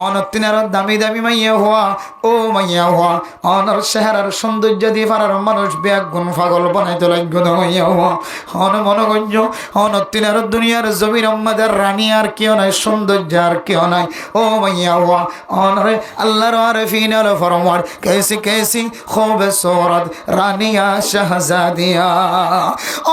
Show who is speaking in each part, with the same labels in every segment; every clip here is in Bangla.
Speaker 1: অনতিনার দামি দামি মাইয়া হওয়া ও মাইয়া হওয়া অনর চেহারার সৌন্দর্য দিয়ে পারার মানুষ ব্যাগ গুণ পাগল বানাইতে লাগবে মাইয়া হওয়া অন মনগঞ্জ অনতিনার দুনিয়ার জমির আমাদের রানী আর কেউ নাই সৌন্দর্য আর কেউ নাই ও মাইয়া হওয়া অনরে আল্লাহর আরফিন আল ফরমার कैसी कैसी खूबसूरत রানিয়া শাহজাদিয়া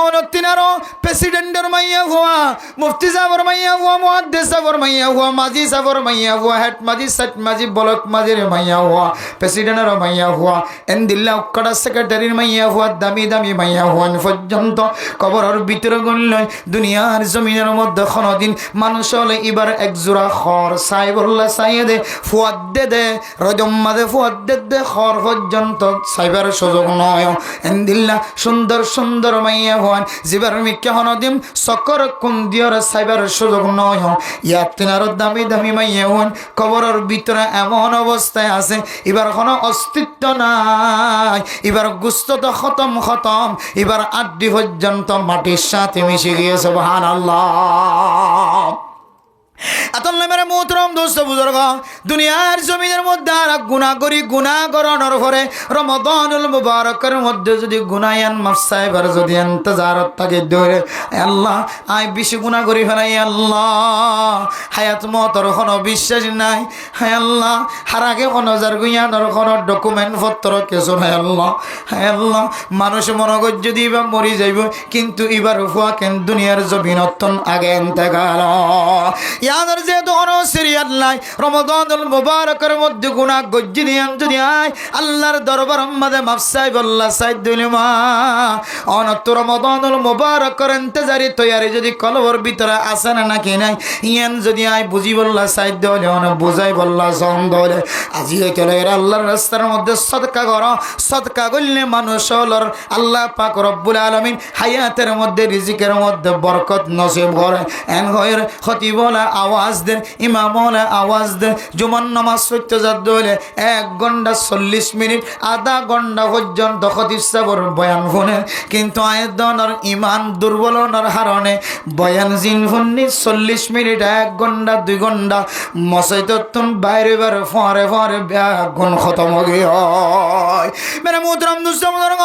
Speaker 1: অনতিনার প্রেসিডেন্টের মাইয়া হওয়া মুফতি সাহেবের মাইয়া হওয়া মুহাদ্দিস সাহেবের মাইয়া হওয়া মাজি সাহেবের মাইয়া হওয়া হেড মাজি সেট মাজি ব্লক মাজির মাইয়া হওয়া প্রেসিডেন্টের মাইয়া হওয়া এন্দিল্লা উক্কড়া সেক্রেটারির মাইয়া হওয়া দামি দামি মাইয়া হওয়া পর্যন্ত কবরের ভিতরে গণলয় দুনিয়ার জমিনের মধ্যে কোনদিন মানুষ হলে এবার একজোড়া খর সাইবুল্লাহ সাইয়েদে ফুয়াদ দে রজম মাঝে ফুয়াদ দে খর পর্যন্ত সাইবার সুযোগ নয় এন্দিল্লা সুন্দর সুন্দর মাইয়া হওয়ান জিবার মিক্কা হনদিম সকর কুন্দিয়র সাইবার সুযোগ নয় ইয়াতিনার দামি দামি মাইয়া হওয়ান কবরের ভিতরে এমন অবস্থায় আছে এবার কোনো অস্তিত্ব নাই এবার গুস্ত তো খতম খতম এবার আড্ডি পর্যন্ত মাটির সাথে মিশে গিয়েছে সুবহানাল্লাহ আতল্লা মেরে মোহতরম দোস্ত বুজুর্গ দুনিয়ার জমিনের মধ্যে আর গুনাহ করি গুনাহ করানোর পরে রমাদানুল মুবারকের মধ্যে যদি গুনায়ান মাফসাইবার যদি ইন্তজারত থাকে ধরে আল্লাহ আই বেশি গুনাহ করি ফেলাই আল্লাহ হায়াত মতর কোনো বিশ্বাস নাই হায় আল্লাহ হারাগে কোনো জারগুয়ানোর কোনো ডকুমেন্ট পত্র কিছু নাই আল্লাহ হায় আল্লাহ মানুষ মনগজ যদি বা মরি যাইব কিন্তু এবার হুয়া কেন দুনিয়ার জমিনতন আগে ইন্তেকাল ইয়াদের যেহেতু কোনো সিরিয়াল নাই রমাদানুল মুবারকের মধ্যে গুনাহ গজ্জি নিয়ান যদি আয় আল্লাহর দরবার মাঝে মাফসাই বল্লা সাইদুল মা অনত রমাদানুল মুবারকের ইন্তজারি তৈয়ারি যদি কলবর ভিতরে আসে না নাকি নাই ইয়ান যদি আয় বুঝি বল্লা সাইদ হলে অন বুঝাই বল্লা সন্দ হলে আজি চলে আল্লাহর রাস্তার মধ্যে সদকা করো সদকা করলে মানুষ হলর আল্লাহ পাক রব্বুল আলামিন হায়াতের মধ্যে রিজিকের মধ্যে বরকত নসিব করে এন হয়ের খতিব আওয়াজ দেন ইমাম আওয়াজ দেন জুমার নামাজ পড়তে যাতে হলে 1 ঘন্টা 40 মিনিট আধা ঘন্টা পর্যন্ত খতিব সাহেবের বয়ান শুনেন কিন্তু আয়েদনের ইমান দুর্বলতার কারণে বয়ান জিন শুননি 40 মিনিট 1 ঘন্টা 2 ঘন্টা মসজিদতন বাইরে বাইরে ফরে ফরে গুণ খতম হয়ে হয় মেরে মোহতরম দোস্ত বুজুর্গ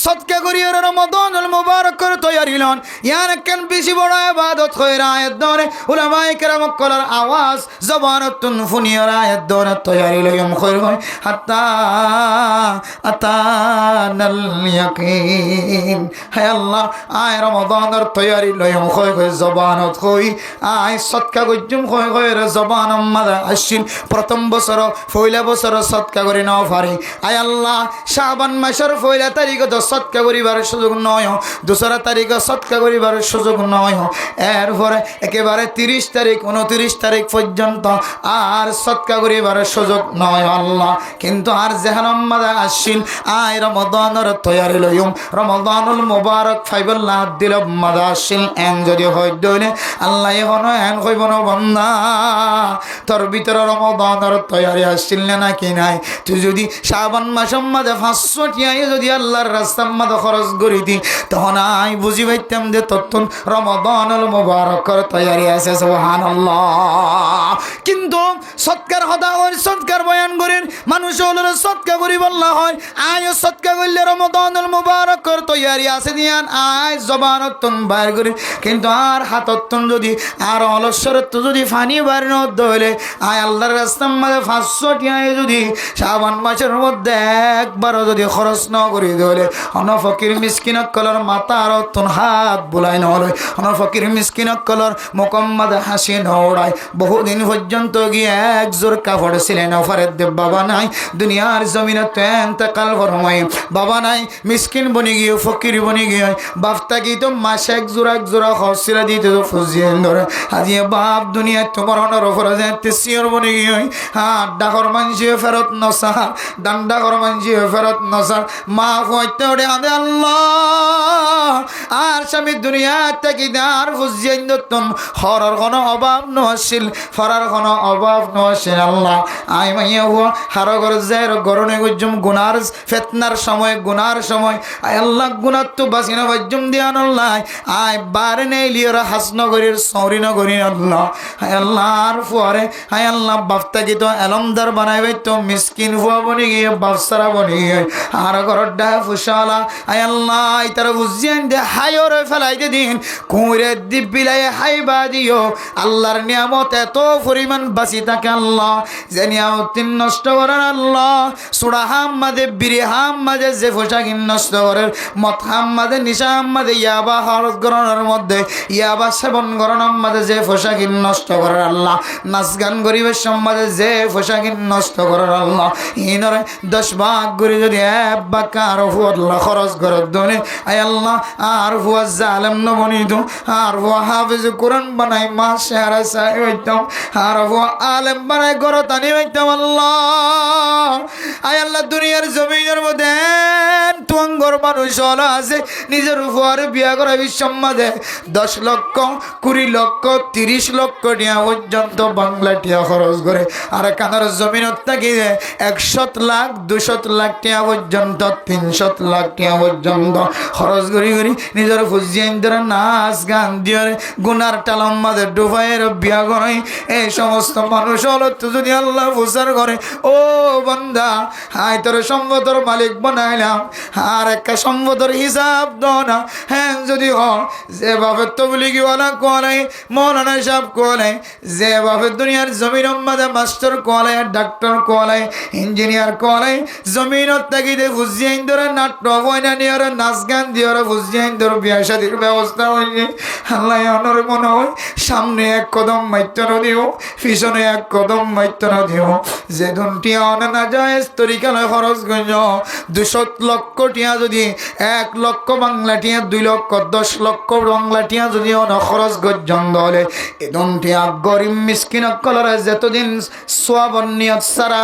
Speaker 1: সদকা করি রমাদানুল মুবারকের তৈয়ারি লন ইয়ার কেন বেশি বড় ইবাদত কইরা আয়েদনে উলামায়ে কেরাম কলার আওয়াজ জবানতুন ফুনিয়র আয়েদনে তৈয়ারি লয়ম কইর হয় হাত্তা আতানাল ইয়াকিন হে আল্লাহ আয় রমাদানের তৈয়ারি লয়ম কই কই জবানত কই আয় সদকা গজ্জুম কই কই জবান আম্মাদা আসিন প্রথম বছর পয়লা বছর সদকা করি নাও পারি আয় আল্লাহ শাবান মাসের পয়লা তারিখে তো সদকা করিবার সুযোগ নয় দোসরা তারিখে সদকা করিবার সুযোগ নয় এরপরে একেবারে 30 তারিখ 29 তারিখ পর্যন্ত আর সদকা করিবার সুযোগ নয় আল্লাহ কিন্তু আর যেহান মাদা আসিন আয় রমাদানের তৈয়ারি লইম রমাদানুল মুবারক ফাইবুল্লাহ দিল মাদা আসিন এন যদি হয় দইলে আল্লাহ এখন এন কইব না বান্দা তোর ভিতরে রমাদানের তৈয়ারি আসছিল না কি নাই তুই যদি শাবান মাসের মাঝে 500 টিয়ায় যদি আল্লাহর রাস্তার মাঝে খরচ করি দি তখন আই বুঝি পাইতাম যে তখন রমাদানুল মুবারকের তৈয়ারি আছে সুবহানাল্লাহ কিন্তু সদকার কথা হয় সদকার বয়ান করেন মানুষ হলো সদকা করি বললা হয় আয় সদকা করলে রমাদানুল মুবারকের তৈয়ারি আছে দিয়ান আয় জবানতন বাইর করি কিন্তু আর হাততন যদি আর অলসরত যদি ফানি বাইর নদ হইলে আয় আল্লাহর রাস্তার মাঝে 500 টিয়ায় যদি শাবান মাসের মধ্যে একবারও যদি খরচ ন করি দিলে অন ফকির মিসকিনক কলর মাথার তন হাত বুলাই নয় অন ফকির মিসকিনক কলর মোকাম্মদ হাসি নড়ায় বহুদিন পর্যন্ত গিয়ে এক জোর কাপড় ছিলেন অফারের দেব বাবা নাই দুনিয়ার জমিনে তো এন্তকাল ফরমাই বাবা নাই মিসকিন বনি গিয়ে ফকির বনি গিয়ে বাপটা কি তো মাসে এক জোড়া খসিরা দিতে তো ফুজিয়ে ধরে আজিয়ে বাপ দুনিয়া তোমার অনর ওপরে যেতে সিওর বনি গিয়ে ডাকর মানসিয়ে ফেরত নসা ডান্ডাকর মানসিয়ে ফেরত নসা মা হইতে ওরে আদে আল্লাহ আর স্বামী দুনিয়া থেকে আর ফুজিয়ে দত্তন হরর কোনো অভাব নহছিল ফরার কোনো অভাব নহছিল আল্লাহ আই মাইয়া হুয়া হারো ঘর জের গরনে গুজুম গুনার ফিতনার সময় গুনার সময় আয় আল্লাহ গুনার তো বাসিনা বাজুম দিয়ান আল্লাহ আয় বার নেই লিওর হাসনগরীর সৌরি নগরী আল্লাহ আয় আল্লাহ আর ফুয়ারে আয় আল্লাহ বাফতা কি তো এলমদার বানাইবে তো মিসকিন ফুয়া বনি গিয়ে বাফসারা বনি গিয়ে আর ঘরের ডা ফুসালা আয় আল্লাহ তারা বুঝিয়েন দে হায়রে ফেলাইতে দিন কুঁড়ে দ্বীপ বিলাই হাইবা দিও আল্লাহর নিয়ামত এত পরিমাণ বাঁচি থাকে আল্লাহ যে নিয়ামত নষ্ট করেন আল্লাহ সুরা হাম্মাদে বিরি হাম্মাদে যে পোশাকিন নষ্ট করেন মত হাম্মাদে নিশা হাম্মাদে ইয়াবা হরত গরণের মধ্যে ইয়াবা সেবন গরণের মধ্যে যে পোশাকিন নষ্ট করেন আল্লাহ নাচ গান গরিবের সম্মাদে যে পোশাকিন নষ্ট করেন আল্লাহ ইনরে 10 ভাগ করে যদি এক ভাগ আর আল্লাহ খরচ করে দনে আয় আল্লাহ আর হুয়া জালেম নবনিত আর হুয়া হাফিজ কোরআন বানাই মা শেহারা সাই হইতাম আর হুয়া আলেম বানাই গরো তানি হইতাম আল্লাহ আয় আল্লাহ দুনিয়ার জমিনের মধ্যে তুঙ্গর মানুষ হলো আছে নিজের উপরে বিয়া করা বিশ্বম্মাদে 10 লক্ষ 20 লক্ষ 30 লক্ষ টিয়া পর্যন্ত বাংলা টিয়া খরচ করে আর কানার জমিনত থাকি 100 লাখ 200 লাখ টিয়া পর্যন্ত 300 লাখ টিয়া পর্যন্ত খরচ করি করি নিজের ফুজিয়ে ধরে নাচ গান দিয়ে গুনার টালাম্মাদের ডুবাইয়ের বিয়া করে এই সমস্ত মানুষ হলো তো যদি আল্লাহ ফুসার করে ও বান্দা হাই তোর সম্পদর মালিক বানাইলাম আর একটা সম্পদর হিসাব দাও না হ্যাঁ যদি হ যেভাবে তবলিগিওয়ালা কোয়ালাই মৌলানা সাহেব কোয়ালাই যেভাবে দুনিয়ার জমিন মাদে মাস্টার কোয়ালাই ডাক্তার কোয়ালাই ইঞ্জিনিয়ার কোয়ালাই জমিনত তাকিদে ফুজিয়ে ধরে নাট্য বইনা নিয়ে নাচ গান দিয়ে বুঝিয়ে ধর বিয়া শাদির ব্যবস্থা হয়নি আল্লাহ অনর মনে হয় সামনে এক কদম মাইত্য দিও পিছনে এক কদম মাইত্য দিও যে ধনটিয়া অনে না যায় তরিকালে খরচ গঞ্জ 200 লক্ষ টিয়া যদি 1 লক্ষ বাংলা টিয়া 2 লক্ষ 10 লক্ষ বাংলা টিয়া যদি অন খরচ গজ্জন্দ হলে এ ধনটিয়া গরিব মিসকিন কলরে যতদিন সোয়াবন নিয়ত সারা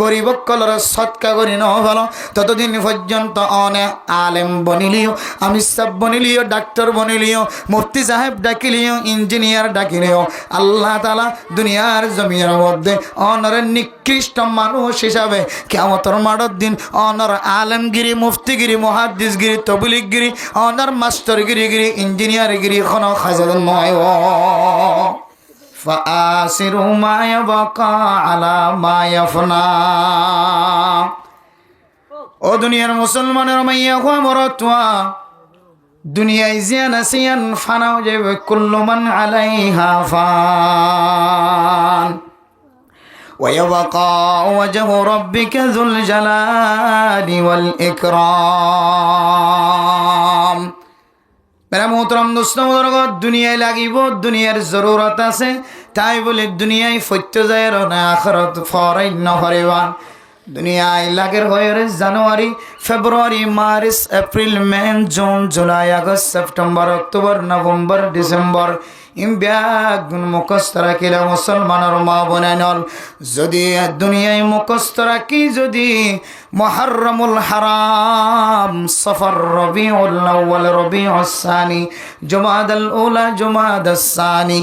Speaker 1: গরিব কলরে সৎকা করি ন ভালো ততদিন পর্যন্ত অনে আলেম বনিলিও আমি সব বনিলিও ডাক্তার বনিলিও মুফতি সাহেব ডাকিলিও ইঞ্জিনিয়ার ডাকিলিও আল্লাহ তাআলা দুনিয়ার জমিনের মধ্যে অনরের নিকৃষ্ট মানুষ হিসাবে কিয়ামতের মাঠের দিন অনর আলেমগিরি মুফতিগিরি মুহাদ্দিসগিরি তবলিগগিরি অনর মাস্টারগিরি ইঞ্জিনিয়ারগিরি কোনো খাজাদন নয় ফাআসিরু মা ইয়াবকা আলা মা ইয়াফনা ও দুনিয়ার মুসলমানের মাইয়া হওয়া মরতুয়া দুনিয়ায় জিয়ান আসিয়ান ফানাও যাবে কুল্লু মান আলাইহা ফান ويبقى وجه ربك ذو الجلال والإكرام মেরা মোহতরম দোস্ত মোদরগত দুনিয়ায় লাগিব দুনিয়ার জরুরত আছে তাই বলে দুনিয়ায় ফত্য যায় না আখিরাত ফরাই নহরিবান দুনিয়ায় লাগের হয়ে জানুয়ারি ফেব্রুয়ারি মার্চ এপ্রিল মে জুন জুলাই আগস্ট সেপ্টেম্বর অক্টোবর নভেম্বর ডিসেম্বর ইমব্যাগুন মুখস্থ রাখিলে মুসলমানের মা বোনেনল যদি দুনিয়ায় মুখস্থ রাখি যদি মুহররমুল হারাম সফর রবিউল আউয়াল রবিউস সানি জুমাদাল উলা জুমাদাস সানি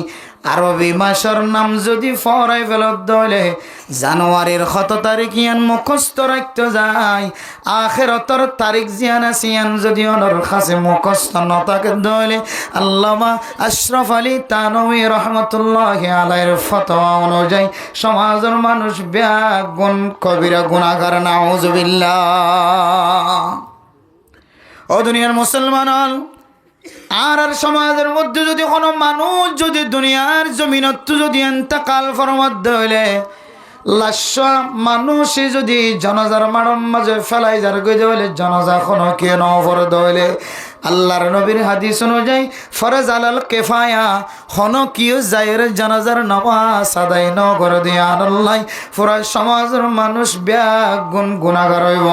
Speaker 1: আরবি মাসের নাম যদি ফরাই ফেলত দলে জানুয়ারির 7 তারিখ ইয়ান মুখস্থ রাখতে যায় আখিরাতের তারিখ জিয়ান আসিয়ান যদি ওনার কাছে মুখস্থ না থাকে দলে আল্লামা আশরাফ আলী তানভী রাহমাতুল্লাহি আলাইহির ফতোয়া অনুযায়ী সমাজের মানুষ ব্যাগুন কবিরা গুনাহগার নাউযুবিল্লাহ ও দুনিয়ার মুসলমান আর সমাজের মধ্যে যদি কোনো মানুষ যদি দুনিয়ার জমিনত যদি ইন্তেকাল ফরমাত হইলে লাশ মানুষে যদি জানাজার মারম মাঝে ফেলাই যার গজে হইলে জানাজা কোনো কে নফর দইলে আল্লাহর নবীর হাদিস অনুযায়ী ফরজ আলাল কিফায়া হন কিও জায়ের জানাজার নামাজ আদায় ন করে দিয়ান আল্লাহ পুরা সমাজের মানুষ ব্যাগুন গুনাহগার হইব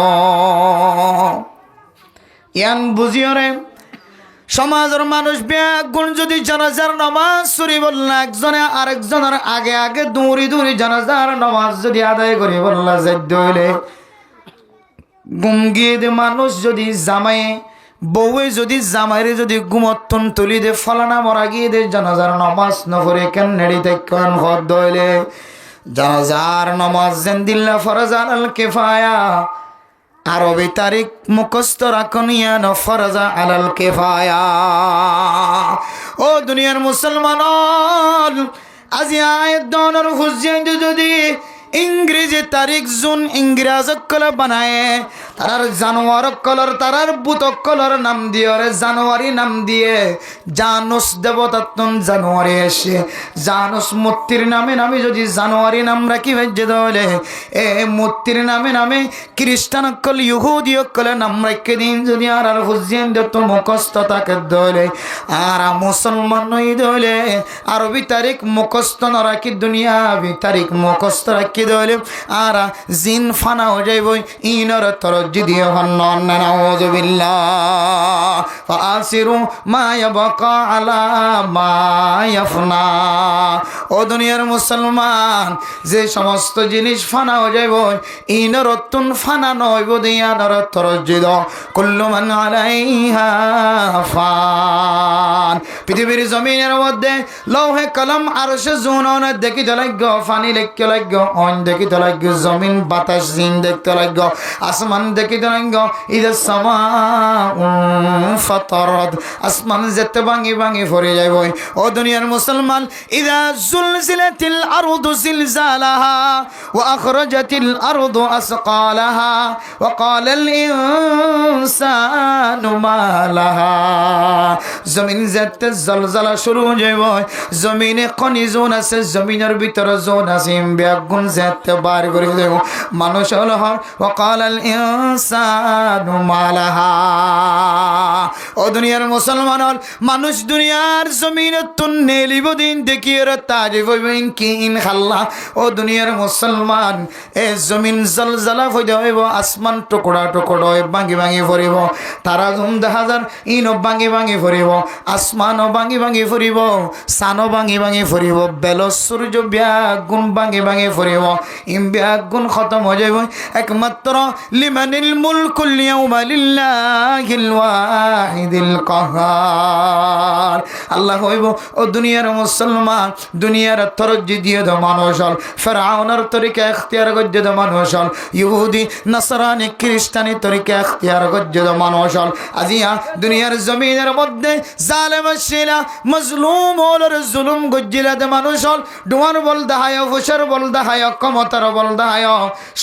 Speaker 1: ইয়ান বুঝিও রে সমাজের মানুষ ব্যাগুণ যদি জানাজার নামাজ শুরি বললা একজনে আরেকজনের আগে আগে দৌড়ি দৌড়ি জানাজার নামাজ যদি আদায় করি বললা যাইতে হইলে গুমগিয়ে মানুষ যদি জামাই বউয়ে যদি জামাইরে যদি গুমত্তন তুলি দে ফলানা মরা গিয়ে দে জানাজার নামাজ নফরে কেন নেড়ি তেকান ঘর দইলে জানাজার নামাজ যেন দিল্লা ফরজ আলাল কিফায়া আরবি তারিখ মুখস্থ রাখনিয়া ন ফরজা আলাল কিফায়া। ও দুনিয়ার মুসলমান আজি আয়াত দনের হুজিয়ান যদি ইংরেজি তারিখ জুন ইংরাজ কলর বানায় তারার জানুয়ার কলর তারার বুত কলর নাম দিয়ে জানুয়ারি নাম দিয়ে জানুস দেবতাত্তন জানুয়ারি এসে জানুস মূর্তির নামে নামে যদি জানুয়ারি নাম রাখি ভেজে দলে এ মূর্তির নামে নামে খ্রিস্টান কল ইহুদি কলে নাম রাখে দিন যদি আর হুজিয়ান দত্ত মুখস্থ তাকে দলে আর মুসলমান নই দলে আরবি তারিখ মুখস্থ না রাখি দুনিয়াবি তারিখ মুখস্থ রাখি দলে আর জিন ফানা হয়ে যাইব ইনর তরজি দিয়ে হন্নন নাউযুবিল্লাহ ফাসিরু মা ইয়াবকা আলা মা ইয়াফনা। ও দুনিয়ার মুসলমান যে সমস্ত জিনিস ফানা হয়ে যাইব ইনর তুন ফানা নইব দিয়ানর তরজি দ কুল্লু মান আলাইহা ফান। পৃথিবীর জমিনের মধ্যে লৌহে কলম আরশে জুনন দেখিতে লাগব ফানি লেখতে লাগব দেখিতে লাগব জমিন বাতাস জিন দেখতে লাগব আসমান দেখিতে লাগব ইদা সামা ফাতারাত আসমান যেতে ভাঙি ভাঙি পড়ে যাইব। ও দুনিয়ার মুসলমান ইদা জুলজিলাতিল আরদু জিলজালাহা ওয়া আখরাজাতিল আরদু আসকালাহা ওয়া ক্বালাল ইনসানু মা লাহা। জমিন যেতে জলজলা শুরু হয়ে যাইব জমিনে খনি জোন আছে জমিনের ভিতরে জোন আছে বেগুন যেতে বার করে দেব মানুষ হল ওয়াকালাল ইনসানু মা লাহা। ও দুনিয়ার মুসলমান মানুষ দুনিয়ার জমিনে তুন্নে লিব দিন দেখিয়ে তাজিব হইবেন কি ইনশাআল্লাহ। ও দুনিয়ার মুসলমান এ জমিন জলজলা হয়ে যাইব আসমান টুকরা টুকরা হয়ে ভাঙি ভাঙি পড়িব তারা জুম দেখা যার ইনও ভাঙি ভাঙি পড়িব আসমানও ভাঙি ভাঙি পড়িব সানও ভাঙি ভাঙি পড়িব বেল সূর্য ব্যাগুন ভাঙি ভাঙি পড়িব ব্যাগুন খতম হয়ে যাইব একমাত্র লিমানিল মুলকুল ইয়াউমা লিল্লাহিল ওয়াহিদিল কাহ্হার। আল্লাহ হইব ও দুনিয়ার মুসলমান দুনিয়ার তরজ্জি দিয়ে দ মানুষ হল ফেরাউনের তরিকা এখতিয়ার গজ্জে দ মানুষ হল ইহুদি নাসরানি খ্রিস্টানি তরিকা এখতিয়ার গজ্জে দ মানুষ হল আজিয়া দুনিয়ার জমিনের মধ্যে জালেম শিলা মজলুম ওলর জুলুম গজ্জিলা দ মানুষ হল ডুয়ার বল দাহায় ফুসার বল দাহায় ক্ষমতার বল দাহায়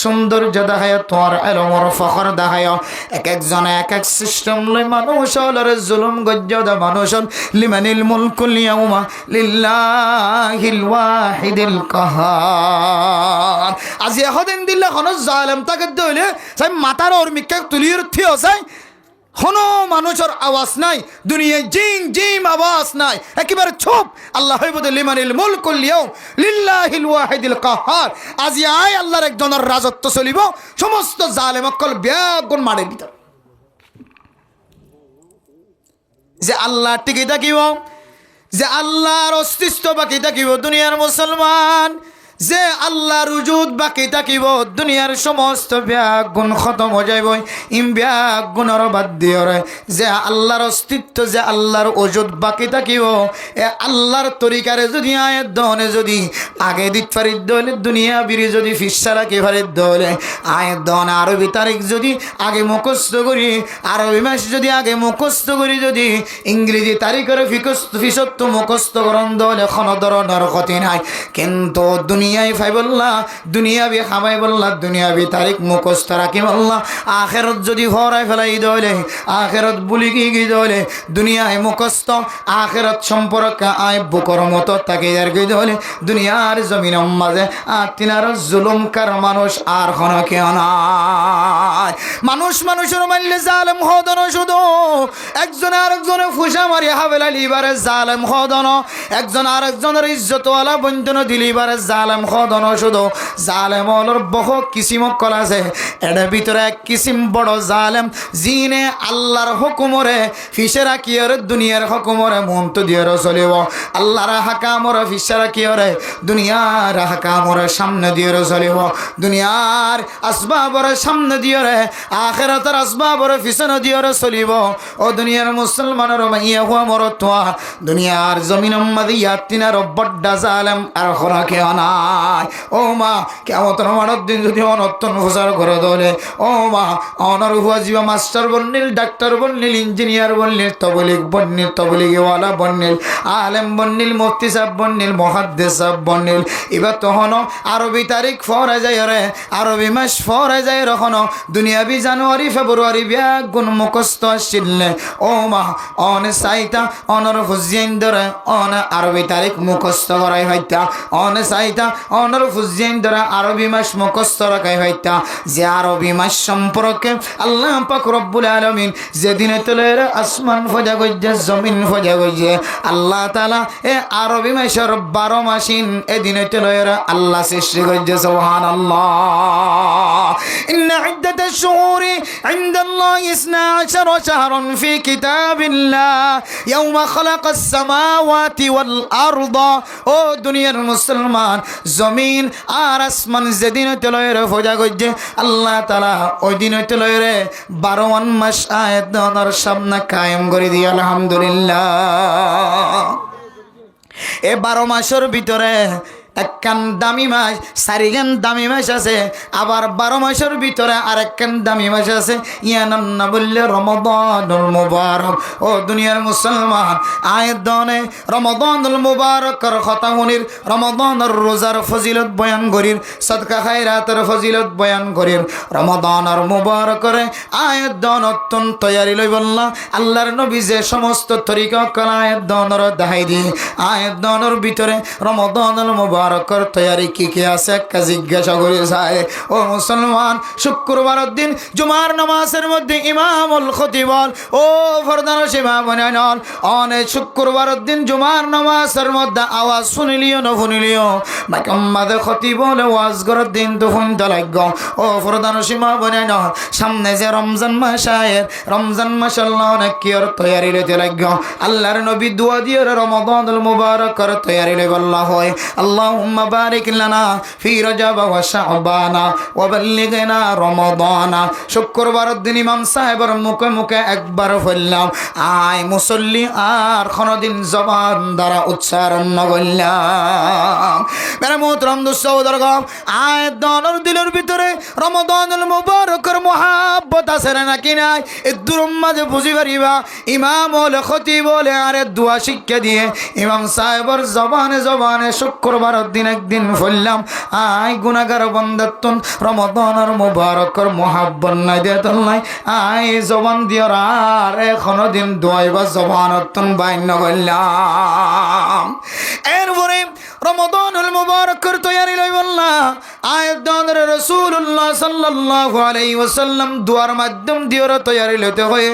Speaker 1: সৌন্দর্য দাহায় তোমার এলমর ফখর দাহায় এক একজন এক এক সিস্টেম লই মানুষ হলর জুলুম গজ্জ দ মানুষ হল লিমানিল মুলকুল ইয়াউমা লিল্লাহিল ওয়াহিদিল কাহ্হার। আজি এখদিন দিলে কোনো জালেম তাকে দইলে সাই মাতার ওর মিক্কা তুলির থিও সাই কোনো মানুষের আওয়াজ নাই দুনিয়ায় জিম জিম আওয়াজ নাই একেবারে চুপ। আল্লাহ হইব লিমানিল মুলকুল ইয়াউম লিল্লাহিল ওয়াহিদিল কাহ্হার। আজি আয় আল্লাহর একজনের রাজত্ব চলিব সমস্ত জালেম অকল ব্যাগুন মারে ভিতর যে আল্লাহ টিকে থাকিব যে আল্লাহর অস্তিত্ব বাকি থাকিব দুনিয়ার মুসলমান যে আল্লাহর উজুদ বাকি থাকিব দুনিয়ার সমস্ত ব্যাগুন খতম হয়ে যাইব ব্যাগুনের বাদ দিয়ে যে আল্লাহর অস্তিত্ব যে আল্লাহর উজুদ বাকি থাকিব এ আল্লাহর তরিকারে যদি আয়ের দহনে যদি আগে দিত পারিত দলে দুনিয়া বিরি যদি ফিসা রাখি পারিত দলে আয়ের দহনে আরবি তারিখ যদি আগে মুখস্থ করি আরবি মাস যদি আগে মুখস্থ করি যদি ইংরেজি তারিখের ফিসত্ব মুখস্থ করন দলে কোনো ধরনের ক্ষতি নাই। কিন্তু দুনিয়ায় ফাই বললা দুনিয়াবি খাবাই বললা দুনিয়াবি তারিখ মুখস্থ রাখি বললা আখেরত যদি ভরাই ফেলাই দলে আখেরত বুলি কি দলে দুনিয়ায় মুখস্থ আখেরত সম্পর্কে আয় বুকর মতো তাকে আর কি দলে দুনিয়ার জমিন মাঝে তিনার জুলুমকার মানুষ আর কোনো কেউ নাই। মানুষ মানুষের মানলে জালেম হদন শুধু একজন আরেকজনে ফুসা মারি হাবেলা লিবারে জালেম হদন একজন আরেকজনের ইজ্জতওয়ালা বন্ধন দিলিবারে জালেম জালেম খদন শুধু জালেম হলোর বহু কিসিম কল আছে এর ভিতরে এক কিসিম বড় জালেম জিনে আল্লাহর হুকুমরে ফিসেরা কিয়রে দুনিয়ার হুকুমরে মন্ত দিয়র চলিব আল্লাহর হাকামরে ফিসেরা কিয়রে দুনিয়ার হাকামরে সামনে দিয়র চলিব দুনিয়ার আসবাবরে সামনে দিয়রে আখিরাতের আসবাবরে পিছনে দিয়রে চলিব ও দুনিয়ার মুসলমানের মাইয়া হুয়া মরতোয়া দুনিয়ার জমিনের মধ্যে ইয়াতিনার বড্ডা জালেম আর খোরাকে অনায় ও মা কিয়ামতের মাঠের দিন যদি অনর্তন প্রচার করে দলে ও মা অনর হুয়া জীবা মাস্টার বন্নিল ডাক্তার বন্নিল ইঞ্জিনিয়ার বন্নিল তবলিগওয়ালা বন্নিল আলেম বন্নিল মুফতি সাহেব বন্নিল মুহাদ্দিস সাহেব বন্নিল এবার তখন আরবি তারিখ ফরে যায় রে আরবি মাস ফরে যায় রখন দুনিয়াবি জানুয়ারি ফেব্রুয়ারি ব্যাগ গুণ মুখস্থ আসছিলে ও মা অন সাইতা অনর ফুজিয়ান ধরে অন আরবি তারিখ মুখস্থ করাই হইতা অন সাইতা অনর ফুজিয়ান ধরে আরবি মাস মুখস্থ রাখাই হইতা যে আরবি মাস সম্পর্কে আল্লাহ পাক রব্বুল আলামিন যেদিনে তোলের আসমান ফজা গইছে জমিন ফজা গইছে আল্লাহ তাআলা এ আরবি মাসের 12 মাসিন এদিনে তোলের আল্লাহ সৃষ্টি করেছে সুবহানাল্লাহ ইন্না ইদ্দাতাশ শুহুরি ইনদাল্লাহি 12 শাহরান ফি কিতাবিল্লাহ ইয়াওমা খালাকাস সামাওয়াতি ওয়াল আরদা ও দুনিয়ার মুসলমান জমিন আর আসমান যেদিন তোলের ফজা গইছে আল্লাহ তাআলা ওই দিন তোলের 12 মাস আয়াত দনার সামনে কায়েম করে দিয়ে আলহামদুলিল্লাহ এ 12 মাসের ভিতরে একখান দামি মাস চারিখান দামি মাস আছে আবার 12 মাসের ভিতরে আরেকখান দামি মাস আছে ইয়ানান না বললে রমাদানুল মুবারক ও দুনিয়ার মুসলমান আয়াত দনে রমাদানুল মুবারকের কথা শুনির রমাদানের রোজার ফজিলত বয়ান করির সদকা খায়রাতের ফজিলত বয়ান করির রমাদানের মুবারকের আয়াত দন অত্যন্ত তৈয়ারি লই বললা আল্লাহর নবী যে সমস্ত তরিকা কল আয়াত দনের দেখাই দি আয়াত দনের ভিতরে রমাদানুল মুবারক তৈয়ারি কি কি আছে একটা জিজ্ঞাসা করে যায় ও মুসলমান শুক্রবারের দিন জুমার নামাজের মধ্যে ইমামুল খতিব ও ফরদান সীমা বনানল অনেক শুক্রবারের দিন জুমার নামাজের মধ্যে আওয়াজ শুনিলিও না শুনিলিও বাকাম্মাদে খতিব ওয়াজ করার দিন তো শুনতে লাগব ও ফরদান সীমা বনানল সামনে যে রমজান মাস আয়ের রমজান মাস আল্লাহ অনেক কি আর তৈয়ারি লইতে লাগব আল্লাহর নবী দোয়া দিয়ে রমাদানুল মুবারকের তৈয়ারি লই বলা হয় আল্লাহ اللهم بارك لنا في رجب وشعبان وبلغنا رمضان শুক্রবারের দিন ইমাম সাহেবের মুখে মুখে একবার বললাম আয় মুসল্লি আর কোনদিন জবান দ্বারা উচ্চারণ করলাম মেরে মোহতরম দোস্তগণ আয় দনের দিলের ভিতরে রমাদানুল মুবারকের মুহাব্বত আছে নাকি নাই এই দুরম্মাজে বুঝি পারিবা ইমাম বলে খতিব বলে আরে দোয়া শিক্ষা দিয়ে ইমাম সাহেবের জবানে জবানে শুক্রবার দিন একদিন বললাম আয় গুনাহগার বান্দাতন রমাদানের মুবারকের মুহাব্বত নাই দেতন নাই আয় জবান দিয়র আর এখনো দিন দোয়াইবা জবানতন বাইন করলাম এরপরে রমাদানুল মুবারকের তৈয়ারি লই বললা আয়াত দনের রাসূলুল্লাহ সাল্লাল্লাহু আলাইহি ওয়াসাল্লাম দুয়ার মাধ্যম দিয়র তৈয়ারি লইতে হয়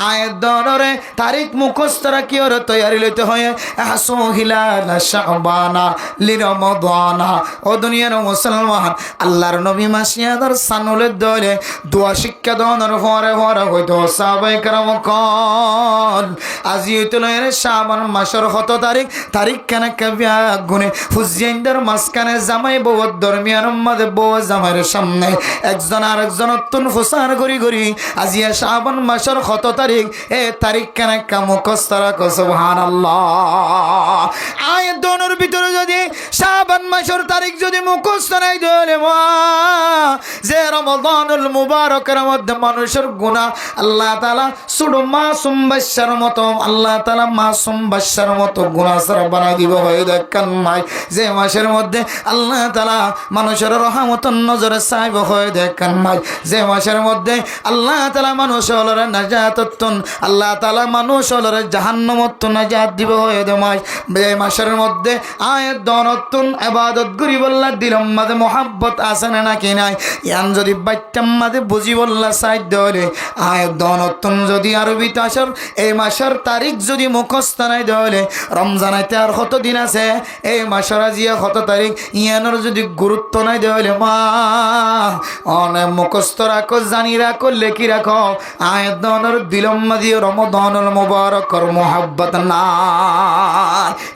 Speaker 1: আয়াত দনরে তারিখ মুখস্থ রাখিয়র তৈয়ারি লইতে হয় আসো হিলাল শাবানা লিরমাদানা ও দুনিয়ার মুসলমান আল্লাহর নবী মাসিয়াদার সানুলের দলে দোয়া শিক্ষা দনের পরে পরে হইতো সাহাবায়ে কেরাম কল আজি হইতো শাবান মাসের কত তারিখ কেন কাবিয়া গুনে ফুজিয়ানদের মাঝখানে জামাই বউর দরমিয়ানের মধ্যে বউ জামাইয়ের সামনে একজন আর একজন অত্যন্ত ফুসার করি করি আজিয়া শাবান মাসের কত তারিখ এ তারিখ কেন মুখস্থ রাখো সুবহানাল্লাহ আয়াত দনের ভিতরে যদি শাবান মাসের তারিখ যদি মুখস্থ নাই দিলে মা যে রমাদানুল মুবারকের মধ্যে মানুষের গুনাহ আল্লাহ তাআলা সুড় মাসুম বাচ্চার মতো আল্লাহ তাআলা মাসুম বাচ্চার মতো গুনাহ সারা বানাই দিব হয়ে দেখেন মাই যে মাসের মধ্যে আল্লাহ তাআলা মানুষের রহমতের নজরে চাইব হয়ে দেখেন মাই যে মাসের মধ্যে আল্লাহ তাআলা মানুষের নাজাততন আল্লাহ তাআলা মানুষের জাহান্নামত নাজাত দিব হয়ে দে মাই যে মাসের মধ্যে আয়াত দনতন ইবাদত করি বললা দিলম মাঝে মোহাব্বত আছে না নাকি নাই ইয়ান যদি বাইটাম মাঝে বুঝি বললা সাইড হলে আয়ত নতুন যদি আরবি তাসর এই মাসের তারিখ যদি মুখস্থ নাই দলে রমজানাইতে আর কত দিন আছে এই মাসের আজিয়া কত তারিখ ইয়ানোর যদি গুরুত্ব নাই দলে মা অনেক মুখস্থ রাখো জানি রাখো লেখি রাখো আয়তনের বিলম্ব দিয়ে রমজানুল মুবারকর মোহাব্বত না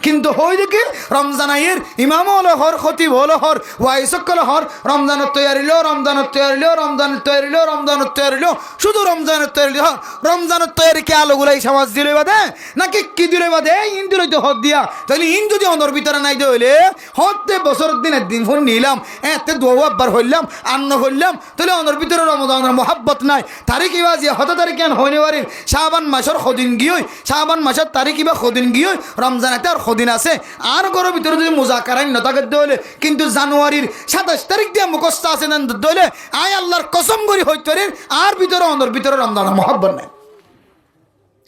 Speaker 1: কিন্তু হই দেখি রমজানাইয়ের ইমাম হলো হর খতিব হলো হর ওয়াইসকল হর রমজানের তৈরি লো রমজানের তৈরি লো রমজানের তৈরি লো রমজানের তৈরি লো শুধু রমজানের তৈরি হর রমজানের তৈরি কে আলোগুলাই সমাজ দিলে বাদে নাকি কি দিলে বাদে ইন দিলে তো হদ দিয়া তাহলে ইন যদি অনর ভিতরে নাই দিলে হতে বছরের দিনের দিন ফোন নিলাম এতে দোয়াবার হইলাম আন্ন হইলাম তাহলে অনর ভিতরে রমজানের মোহাব্বত নাই তারিখ ইবা যে হত তারিখ কেন হইনে পারে শাবান মাসের সদিন গিয়ে শাবান মাসের তারিখ ইবা সদিন গিয়ে রমজান এতে আর সদিন আছে আর ঘরের ভিতরে যদি মুজাকারাই নতাকে দলে কিন্তু জানুয়ারির 27 তারিখ দিয়ে মুখস্থ আছে না দলে আয় আল্লাহর কসম করি হইতরে আর ভিতরে অনর ভিতরে রমজানের মোহাব্বত নাই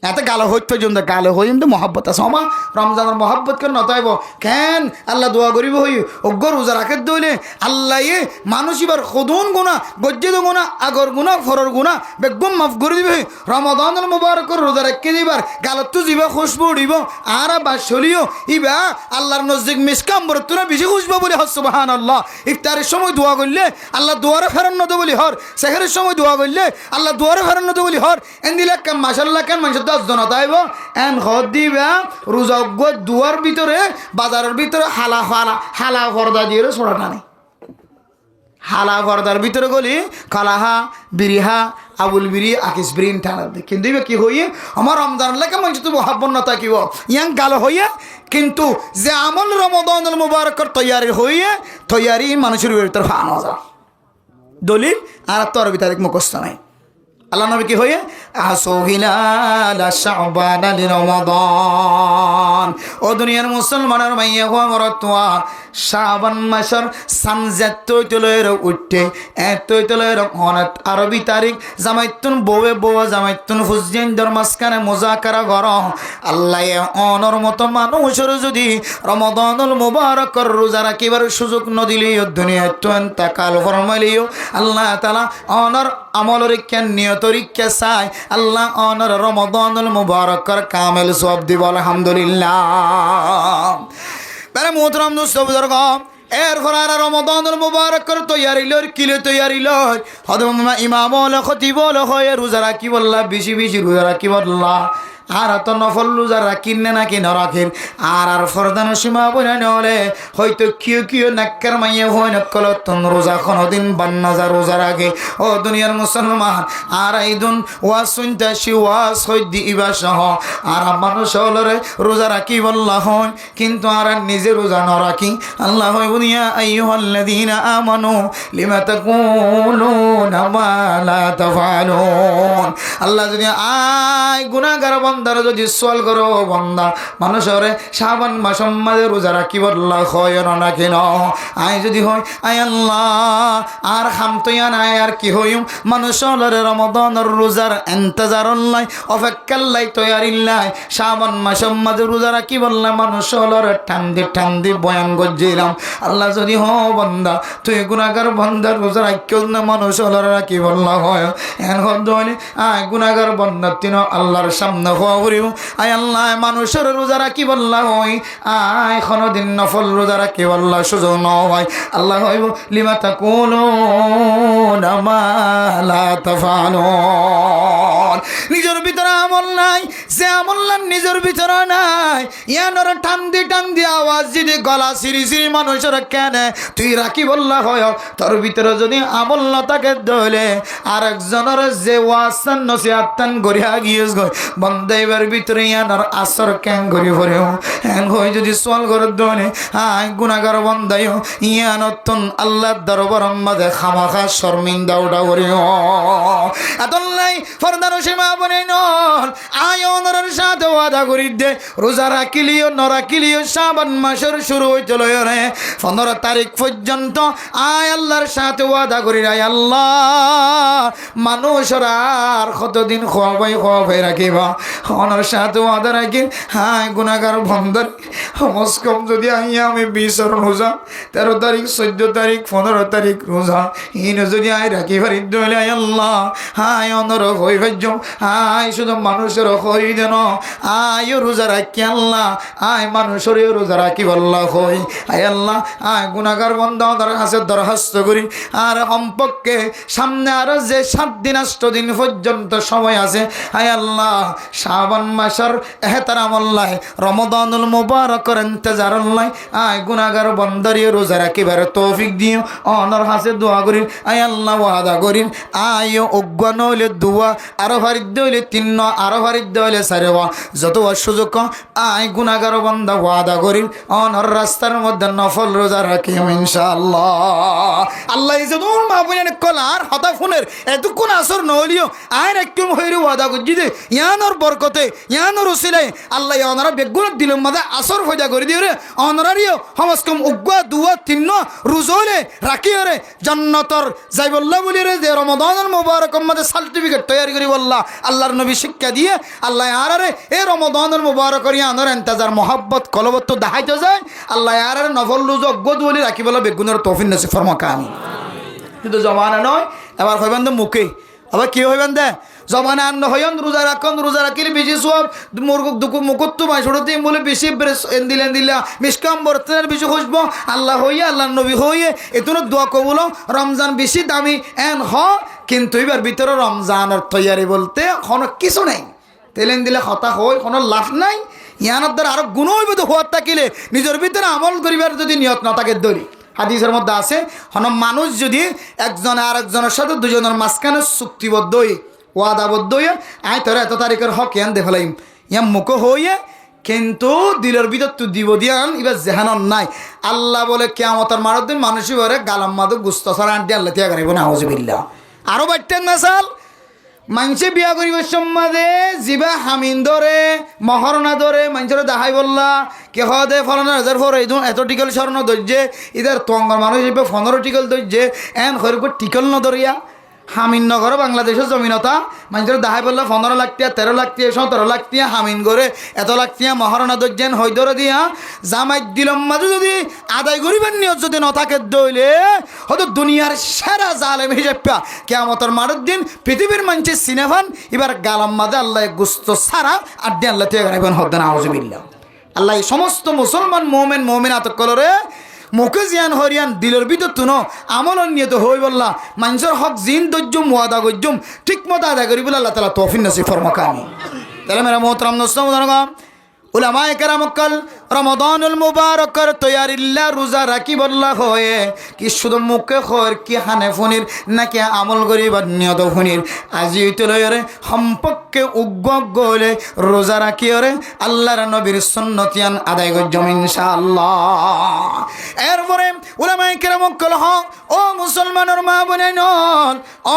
Speaker 1: এত গালো হইত পর্যন্ত গালো হই কিন্তু মহব্বত আছে আমা রমজানের মহব্বত কেন নতাইব কেন আল্লাহ দোয়া করিব হই অজ্ঞ রোজা রাখে দইলে আল্লাহ মানুষ এবার সদুন গুণা গজ্জিদ গুণা আগর গুণা ফরর গুণা বেগম মাফ করে দিবে রমাদানুল মুবারকর রোজা রাখে দিবার গালত তো যাবা খুশবু উঠিব আর বাস চলিও ইবা আল্লাহর নজদিক মিসকাম বরতুনা বেশি খুশবু বলে হস সুবহানাল্লাহ ইফতারের সময় দোয়া করলে আল্লাহ দুয়ারে ফেরান নতো বলি হর সেখানের সময় দোয়া করলে আল্লাহ দুয়ারে ফেরান নতো বলি হর এন্দিলা কাম মাশাআল্লাহ কান মানুষ 10 জন তাইব এন হদ দিবা রোজাজ্ঞ দুয়ার ভিতরে বাজারের ভিতরে হালা পর্দা দিয়ে ছোড়া টানে হালা পর্দার ভিতরে গলি কালাহা বিরিহা আবুল বিরি আকিস বিরিন টানার কিন্তু কি হইয়ে আমার রমজান লেখা মানুষ তো মহাব্বত না থাকিব ইয়াং গাল হইয়া কিন্তু যে আমল রমাদানুল মুবারকর তৈয়ারি হইয়ে তৈয়ারি মানুষের ভিতরে আনা যায় দলিল আর তোর ভিতরে মুখস্থ নাই আল্লাহ নবী কি হয়ে আসহিলাল শাবান রমাদান ও দুনিয়ার মুসলমানের মাইয়া হওয়া মরতুয়া শাবান মাসের সানজাত তৈতলের উঠে তৈতলের অনেক আরবি তারিখ জামাইতুন বউে জামাইতুন হুজেন দরমাসখানে মুজাকারা কর আল্লাহ অনর মতো মানুষের যদি রমাদানুল মুবারকর রোজা রাখিবার সুযোগ নদিলি দুনিয়া তো কাল ফরমালিও আল্লাহ তাআলা অনর আমলের কেন নিয়ত তরিকা চাই আল্লাহ অনর রমাদানুল মুবারকর কামেল সব দিব আলহামদুলিল্লাহ তারে মোহতরম দোস্ত বুজুর্গ এর ফরার রমাদানুল মুবারকর তৈয়ারি লর কিলে তৈয়ারি লর হদম ইমাম ওল খতিব ওল হয় রোজা রাখি বললা বেশি বেশি রোজা রাখি বললা আর তো নফল রোজা রাখিন না নাকি ন রাখেন আর ফরদান সীমা বইনা নলে হয়তো কিয় নাক্কার মাইয়া হয় নকল তন রোজা কোনদিন বান্নাজা রোজা রাখে ও দুনিয়ার মুসলমান আর এইদিন ওয়াজ শুনতে আসি ওয়াজ হইদি ইবা সহ আর মানুষ হলরে রোজা রাখি বললা হয় কিন্তু আর নিজে রোজা ন রাখি আল্লাহ হয় বুনিয়া আইয়ুহাল্লাযীনা আমানু লিমা তাকুলুনা মা লা তাফআলুন আল্লাহ যদি আয় গুনাহগার বান্দার যদি সোয়াল করো বান্দা মানুষরে শাবান মাসের মাঝে রোজা রাখি বললা হয় না কেন আয় যদি হয় আয় আল্লাহ আর খামতইয়া নাই আর কি হইম মানুষরে রমাদানের রোজার ইন্তজার লাই অপেক্ষাল্লাই তৈয়ারিল্লাই শাবান মাসের মাঝে রোজা রাখি বললা মানুষরে ঠান্দি বয়ান গজ্জিলাম আল্লাহ যদি হ বান্দা তুই গুনাহগার বান্দার রোজা রাখিও না মানুষরে রাখি বললা হয় এন হদলে আয় গুনাহগার বান্দা তিন আল্লাহর সামনে আয় আল্লাহ মানুষের রোজা রাখি বললা হয় আয় কোনদিন নফল রোজা রাখি বললা সুযোগ নয় আল্লাহ হইব লিমা তাকুলুনা মা লা তাফআলুন নিজের ভিতরে আমল নাই যে আমল নিজের ভিতরে নাই ইয়ানোর টান্দি আওয়াজ যদি গলা সিরি মানুষের কেন তুই রাখি বললা হয় তোর ভিতরে যদি আমল না থাকে দলে আর একজনের যে ওয়াসান নসিহাতান গড়িয়া গিয়েছ গই বন্দাইবার ভিতরে ইয়ানোর আসর কেন গড়ি ভরেও হ্যাং হয়ে যদি সোয়াল করে দলে আয় গুনাহগার বন্দাইও ইয়ানতন আল্লাহর দরবার মাঝে খামাখা শর্মিন্দা উঠা করিও এতলাই ফরদানো সীমা বনে নল আয়ন অনরের সাথে ওয়াদা করি দে রোজা রাখিলিও নরাখিলিও শাবান মাসের শুরু হইতে লয়রে 15 তারিখ পর্যন্ত আয় আল্লাহর সাথে ওয়াদা করি আয় আল্লাহ মানুষের আর কতদিন খোয়াবাই রাখিবা অনর সাথে ওয়াদা রাখি হায় গুনাহগার বন্দর কম যদি আইয়া আমি 20 রোজা 13 তারিখ 14 তারিখ 15 তারিখ রোজা ইন যদি আয় রাখি পারি দলে আয় আল্লাহ হায় অনর হই ভাজ্য আয় শুধু মানুষের হই দেন আয় রোজা রাখি আল্লাহ আয় মানুষের রোজা রাখি আল্লাহ হই আয় আল্লাহ আয় গুনাহগার বন্দা তার কাছে দরখাস্ত করি আর সম্পর্কে সামনে আরো যে 7 দিন 8 দিন পর্যন্ত সময় আছে আয় আল্লাহ শাবান মাসের এহতারাম আল্লাহ রমাদানুল মুবারকের ইন্তজার আল্লাহ আয় গুনাহগার বন্দারিও রোজা রাখিবার তৌফিক দিও অনর কাছে দোয়া করি আয় আল্লাহ ওয়াদা করি আয় অজ্ঞান হইলে দোয়া আরো ফারিদ হইলে 3 আরো ফারিদ হইলে 4 যত সুযোগ আয় গুনাহগার বান্দা ওয়াদা করি অনর রাস্তার মধ্যে নফল রোজা রাখি ইনশাআল্লাহ আল্লাহ ইজদুল মাহবুবিন কলার হতা ফোনের এতক্ষণ আসর নলিও আয় একদম হইরে ওয়াদা করছি যে ইয়ানোর বরকতে ইয়ানোর উসিলায় আল্লাহ অনরা বেগুন দিলম মাদা আসর ফয়দা করে দিও রে অনরারিও সমস্তম উগ্গা দুয়া 3 রোজলে রাখিও রে জান্নাতর যাই বল্লা বলি রে যে রমাদানুল মুবারকের মধ্যে সার্টিফিকেট তৈরি করি বল্লা আল্লাহর নবী শিক্ষা দিয়ে আল্লাহ আরে এই রমাদানুল মুবারকের ইয়ানোর ইন্তজার মোহাব্বত কলবত তো দেখাইতে যায় আল্লাহ আরে নফল রোজা উগ্গা দুলি রাখি বলা বেগুনের তৌফিক নসিব ফরমাকা আমি কিন্তু জমানা নয় এবার হইবেন তো মুখে আবার কি হইবেন দে জমানা আন্ন হইন রোজা রাখিলে বেশি সব মুকুত্তু মাই ছোট দিন বলে বেশি দিলা মিসকাম বর্তনের বেশি খুঁজবো আল্লাহ হইয়া আল্লাহ নবী হইয়ে এতুন দোয়া কবুল রমজান বেশি দামি এন হ কিন্তু এবার ভিতরে রমজানের তৈয়ারি বলতে কোনো কিছু নেই তেলেন দিলে হতা হই কোনো লাভ নাই ইয়ানোর দ্বারা আরো গুণ হইব তো হওয়ার থাকিলে নিজের ভিতরে আমল করিবার যদি নিয়ত না থাকে দরি হাদিসের মধ্যে আছে হন মানুষ যদি একজন আর একজনের সাথে দুজনের মাঝখানে চুক্তিবদ্ধ হয়ে ওয়াদাবদ্ধ হয়ে আয় তোরা এত তারিখের হক ইয়ান দে ফেলাইম ইয়ান মুখ হইয়ে কিন্তু দিলের ভিতর তুই দিব দিয়ান এবার জেহানন নাই আল্লাহ বলে কিয়ামতের মারার দিন মানুষই বলে গালাম মাদক গুস্ত সারা আন্টি আল্লাহ তিয়া করিব না আউযুবিল্লাহ আরো বাইটেন মাসাল মানুষে বিয়া করিব সম্মাদে জিবা হামিন ধরে মহর না ধরে মানুষের দেখাই বললা কে দে ফলানো হাজার ফর এই এত টিকল স্বর্ণ ধৈর্যে ইধার তঙ্গর মানুষ 15 টিকল ধৈর্যে এন হরিব টিকল ন ধরিয়া হামিন নগর বাংলাদেশের জমিনতা মানুষের দেখাই বললা 15 লাখ টিয়া 13 লাখ টিয়া 17 লাখ টিয়া হামিন করে এত লাখ টিয়া মহারণা দর্জেন হইদর দিয়া জামাই দিলম মাঝে যদি আদায় করিবার নিয়ত যদি ন থাকে দইলে হয়তো দুনিয়ার সেরা জালেম হিসেবে কিয়ামতের মারের দিন পৃথিবীর মানুষের সিনেফান এবার গালাম মাঝে আল্লাহ গুস্ত সারা আড্ডি আল্লাহ তিয়া গাইবেন হদ্দান আউযুবিল্লাহ আল্লাহ সমস্ত মুসলমান মোমেন আতকলরে মুখে জিয়ান হরিয়ান দিলের ভিতর তুনো আমলন নিয়ে তো হই বললা মানুষের হক জিন দজ্জুম ওয়াদা গজ্জুম ঠিক মতো আদায় করি বলে আল্লাহ তালা তৌফিক নসিব ফরমাকা আমি তাহলে মেরা মোহতরাম নসলাম উলামায়ে কেরামকাল রমাদানুল মুবারকের তৈয়ারিল্লা রোজা রাখি বললা হয়ে কি শুধু মুখে খর কি হানে ফনির নাকি আমল করিবার নিয়ত ফনির আজি তৈরে সম্পর্কে উগ্গ গলে রোজা রাখি ওরে আল্লাহর নবীর সুন্নতিয়ান আদায় করজম ইনশাআল্লাহ এরপরে উলামায়ে কেরামকাল হ ও মুসলমানের মা বোনেন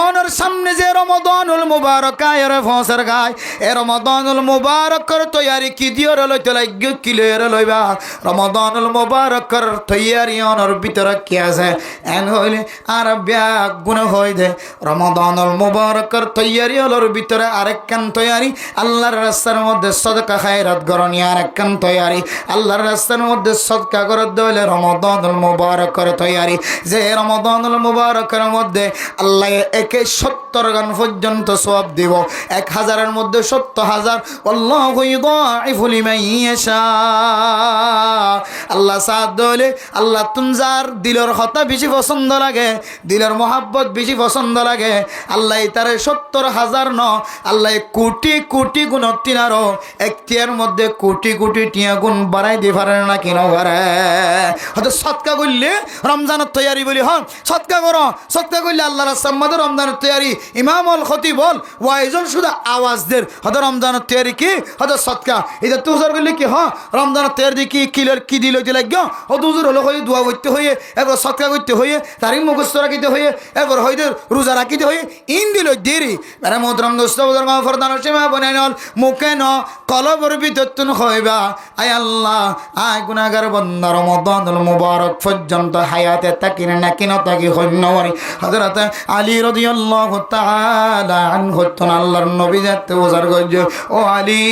Speaker 1: অনর সামনে যে রমাদানুল মুবারক আয়ের ফসর গায় এ রমাদানুল মুবারকের তৈয়ারি কি দিও লইতে লাগি কিলের লইবা রমাদানুল মুবারকের তৈয়ারি অনর ভিতরে কি আছে এন হইলে আর ব্যাগ গুণ হই দে রমাদানুল মুবারকের তৈয়ারি হলোর ভিতরে আরেকখান তৈয়ারি আল্লাহর রাস্তার মধ্যে সদকা খায়রাত গরনি আরেকখান তৈয়ারি আল্লাহর রাস্তার মধ্যে সদকা করত দইলে রমাদানুল মুবারকের তৈয়ারি যে রমাদানুল মুবারকের মধ্যে আল্লাহ একে 70 গান পর্যন্ত সওয়াব দিব 1000-এর মধ্যে 70,000 আল্লাহু ইউদাইফু লিমান ইয়াশা আল্লাহ সাদ দলে আল্লাহ তুমজার দিলের কথা বেশি পছন্দ লাগে দিলের মোহাব্বত বেশি পছন্দ লাগে আল্লাহ তারে 70,000 ন আল্লাহ কোটি কোটি গুণ তিনারো একটিয়ার মধ্যে কোটি কোটি টিয়া গুণ বাড়াই দি পারে না কিনা পারে হয়তো সৎকা করলে রমজানের তৈয়ারি বলি হন সৎকা করলে আল্লাহ রাস্তার মধ্যে রমজানের তৈয়ারি ইমাম আল খতিব বল ওয়াইজন শুধু আওয়াজ দের হয়তো রমজানের তৈয়ারি কি হয়তো সৎকা এটা তুষার করলে কি হ রমজানের তের দিকে কিলোর কি দিল যে লাগবে অত হুজুর হলো হয়ে দোয়া করতে হয়ে এবার সৎকার করতে হয়ে তারিখ মুখস্থ রাখিতে হয়ে এবার হয়তো রোজা রাখিতে হয়ে ইন দিল দেরি মেরে মোহতরম দোস্ত বুজুর্গ ফরদান সীমা বনে নল মুখে ন কলবর ভিতর তুন হইবা আয় আল্লাহ আয় গুনাহগার বান্দা রমাদানুল মুবারক পর্যন্ত হায়াতে তাকিন না কিন তাকি হন্যবারি হযরত আলী রাদিয়াল্লাহু তাআলা আনহু আল্লাহর নবী যাতে ওজার গজ ও আলী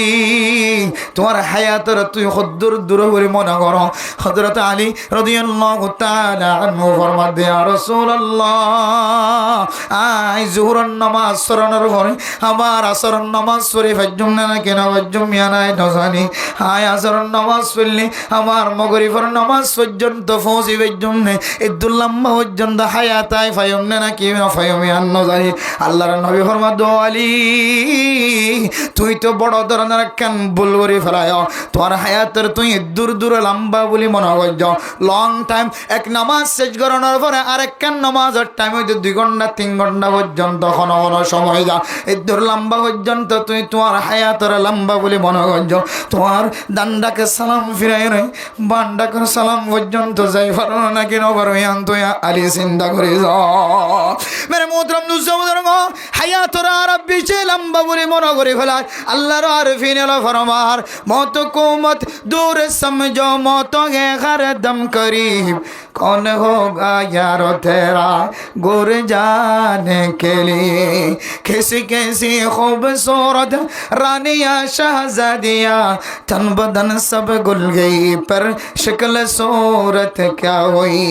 Speaker 1: তোমার হায়াতের তুই কদ্দুর দূর করে মনে করো হযরত আলী রাদিয়াল্লাহু তাআলা আনহু ফরমাতে ইয়া রাসূলুল্লাহ আই জোহরের নামাজ সরানোর পরে আমার আসরের নামাজ পড়ে ফাজ্জুম না কেন ফাজ্জুম মিয়ানায় নজানি আয় আসরের নামাজ পড়লে আমার মাগরিবের নামাজ পর্যন্ত পৌঁছিবার জন্য ইদুল্লাম্মা পর্যন্ত হায়াতায় ফায়ুম না কি ফায়ুম মিয়ান নজানি আল্লাহর নবী ফরমাতো আলী তুই তো বড় ধরনের কান বলবরি ফেলায় তোমার হায়াতের তুই দূর দূর লম্বা বলি মনে করছ লং টাইম এক নামাজ শেষ করানোর পরে আরেক কান নামাজের টাইম হয়তো 2 ঘন্টা 3 ঘন্টা পর্যন্ত ঘন ঘন সময় যা এই দূর লম্বা পর্যন্ত তুই তোমার হায়াতের লম্বা বলি মনে করছ তোমার দান্ডাকে সালাম ফিরাই রে বান্ডাকে সালাম পর্যন্ত যাই পারো নাকি নবার ইয়ান তুই আলী চিন্তা করে যাও মেরে মোহতরম দুসবুজুর্গ হায়াতের আর বেশি লম্বা বলি মনে করে ফেলায় আল্লাহর আরফিন এলো ফরমার মত को मत दूर समझो मौतों के हर दम करीब कौन होगा यारो तेरा गुर जाने के लिए कैसी कैसी खूबसूरत रानिया शहजादिया तन बदन सब गुल गई पर शक्ल सूरत क्या हुई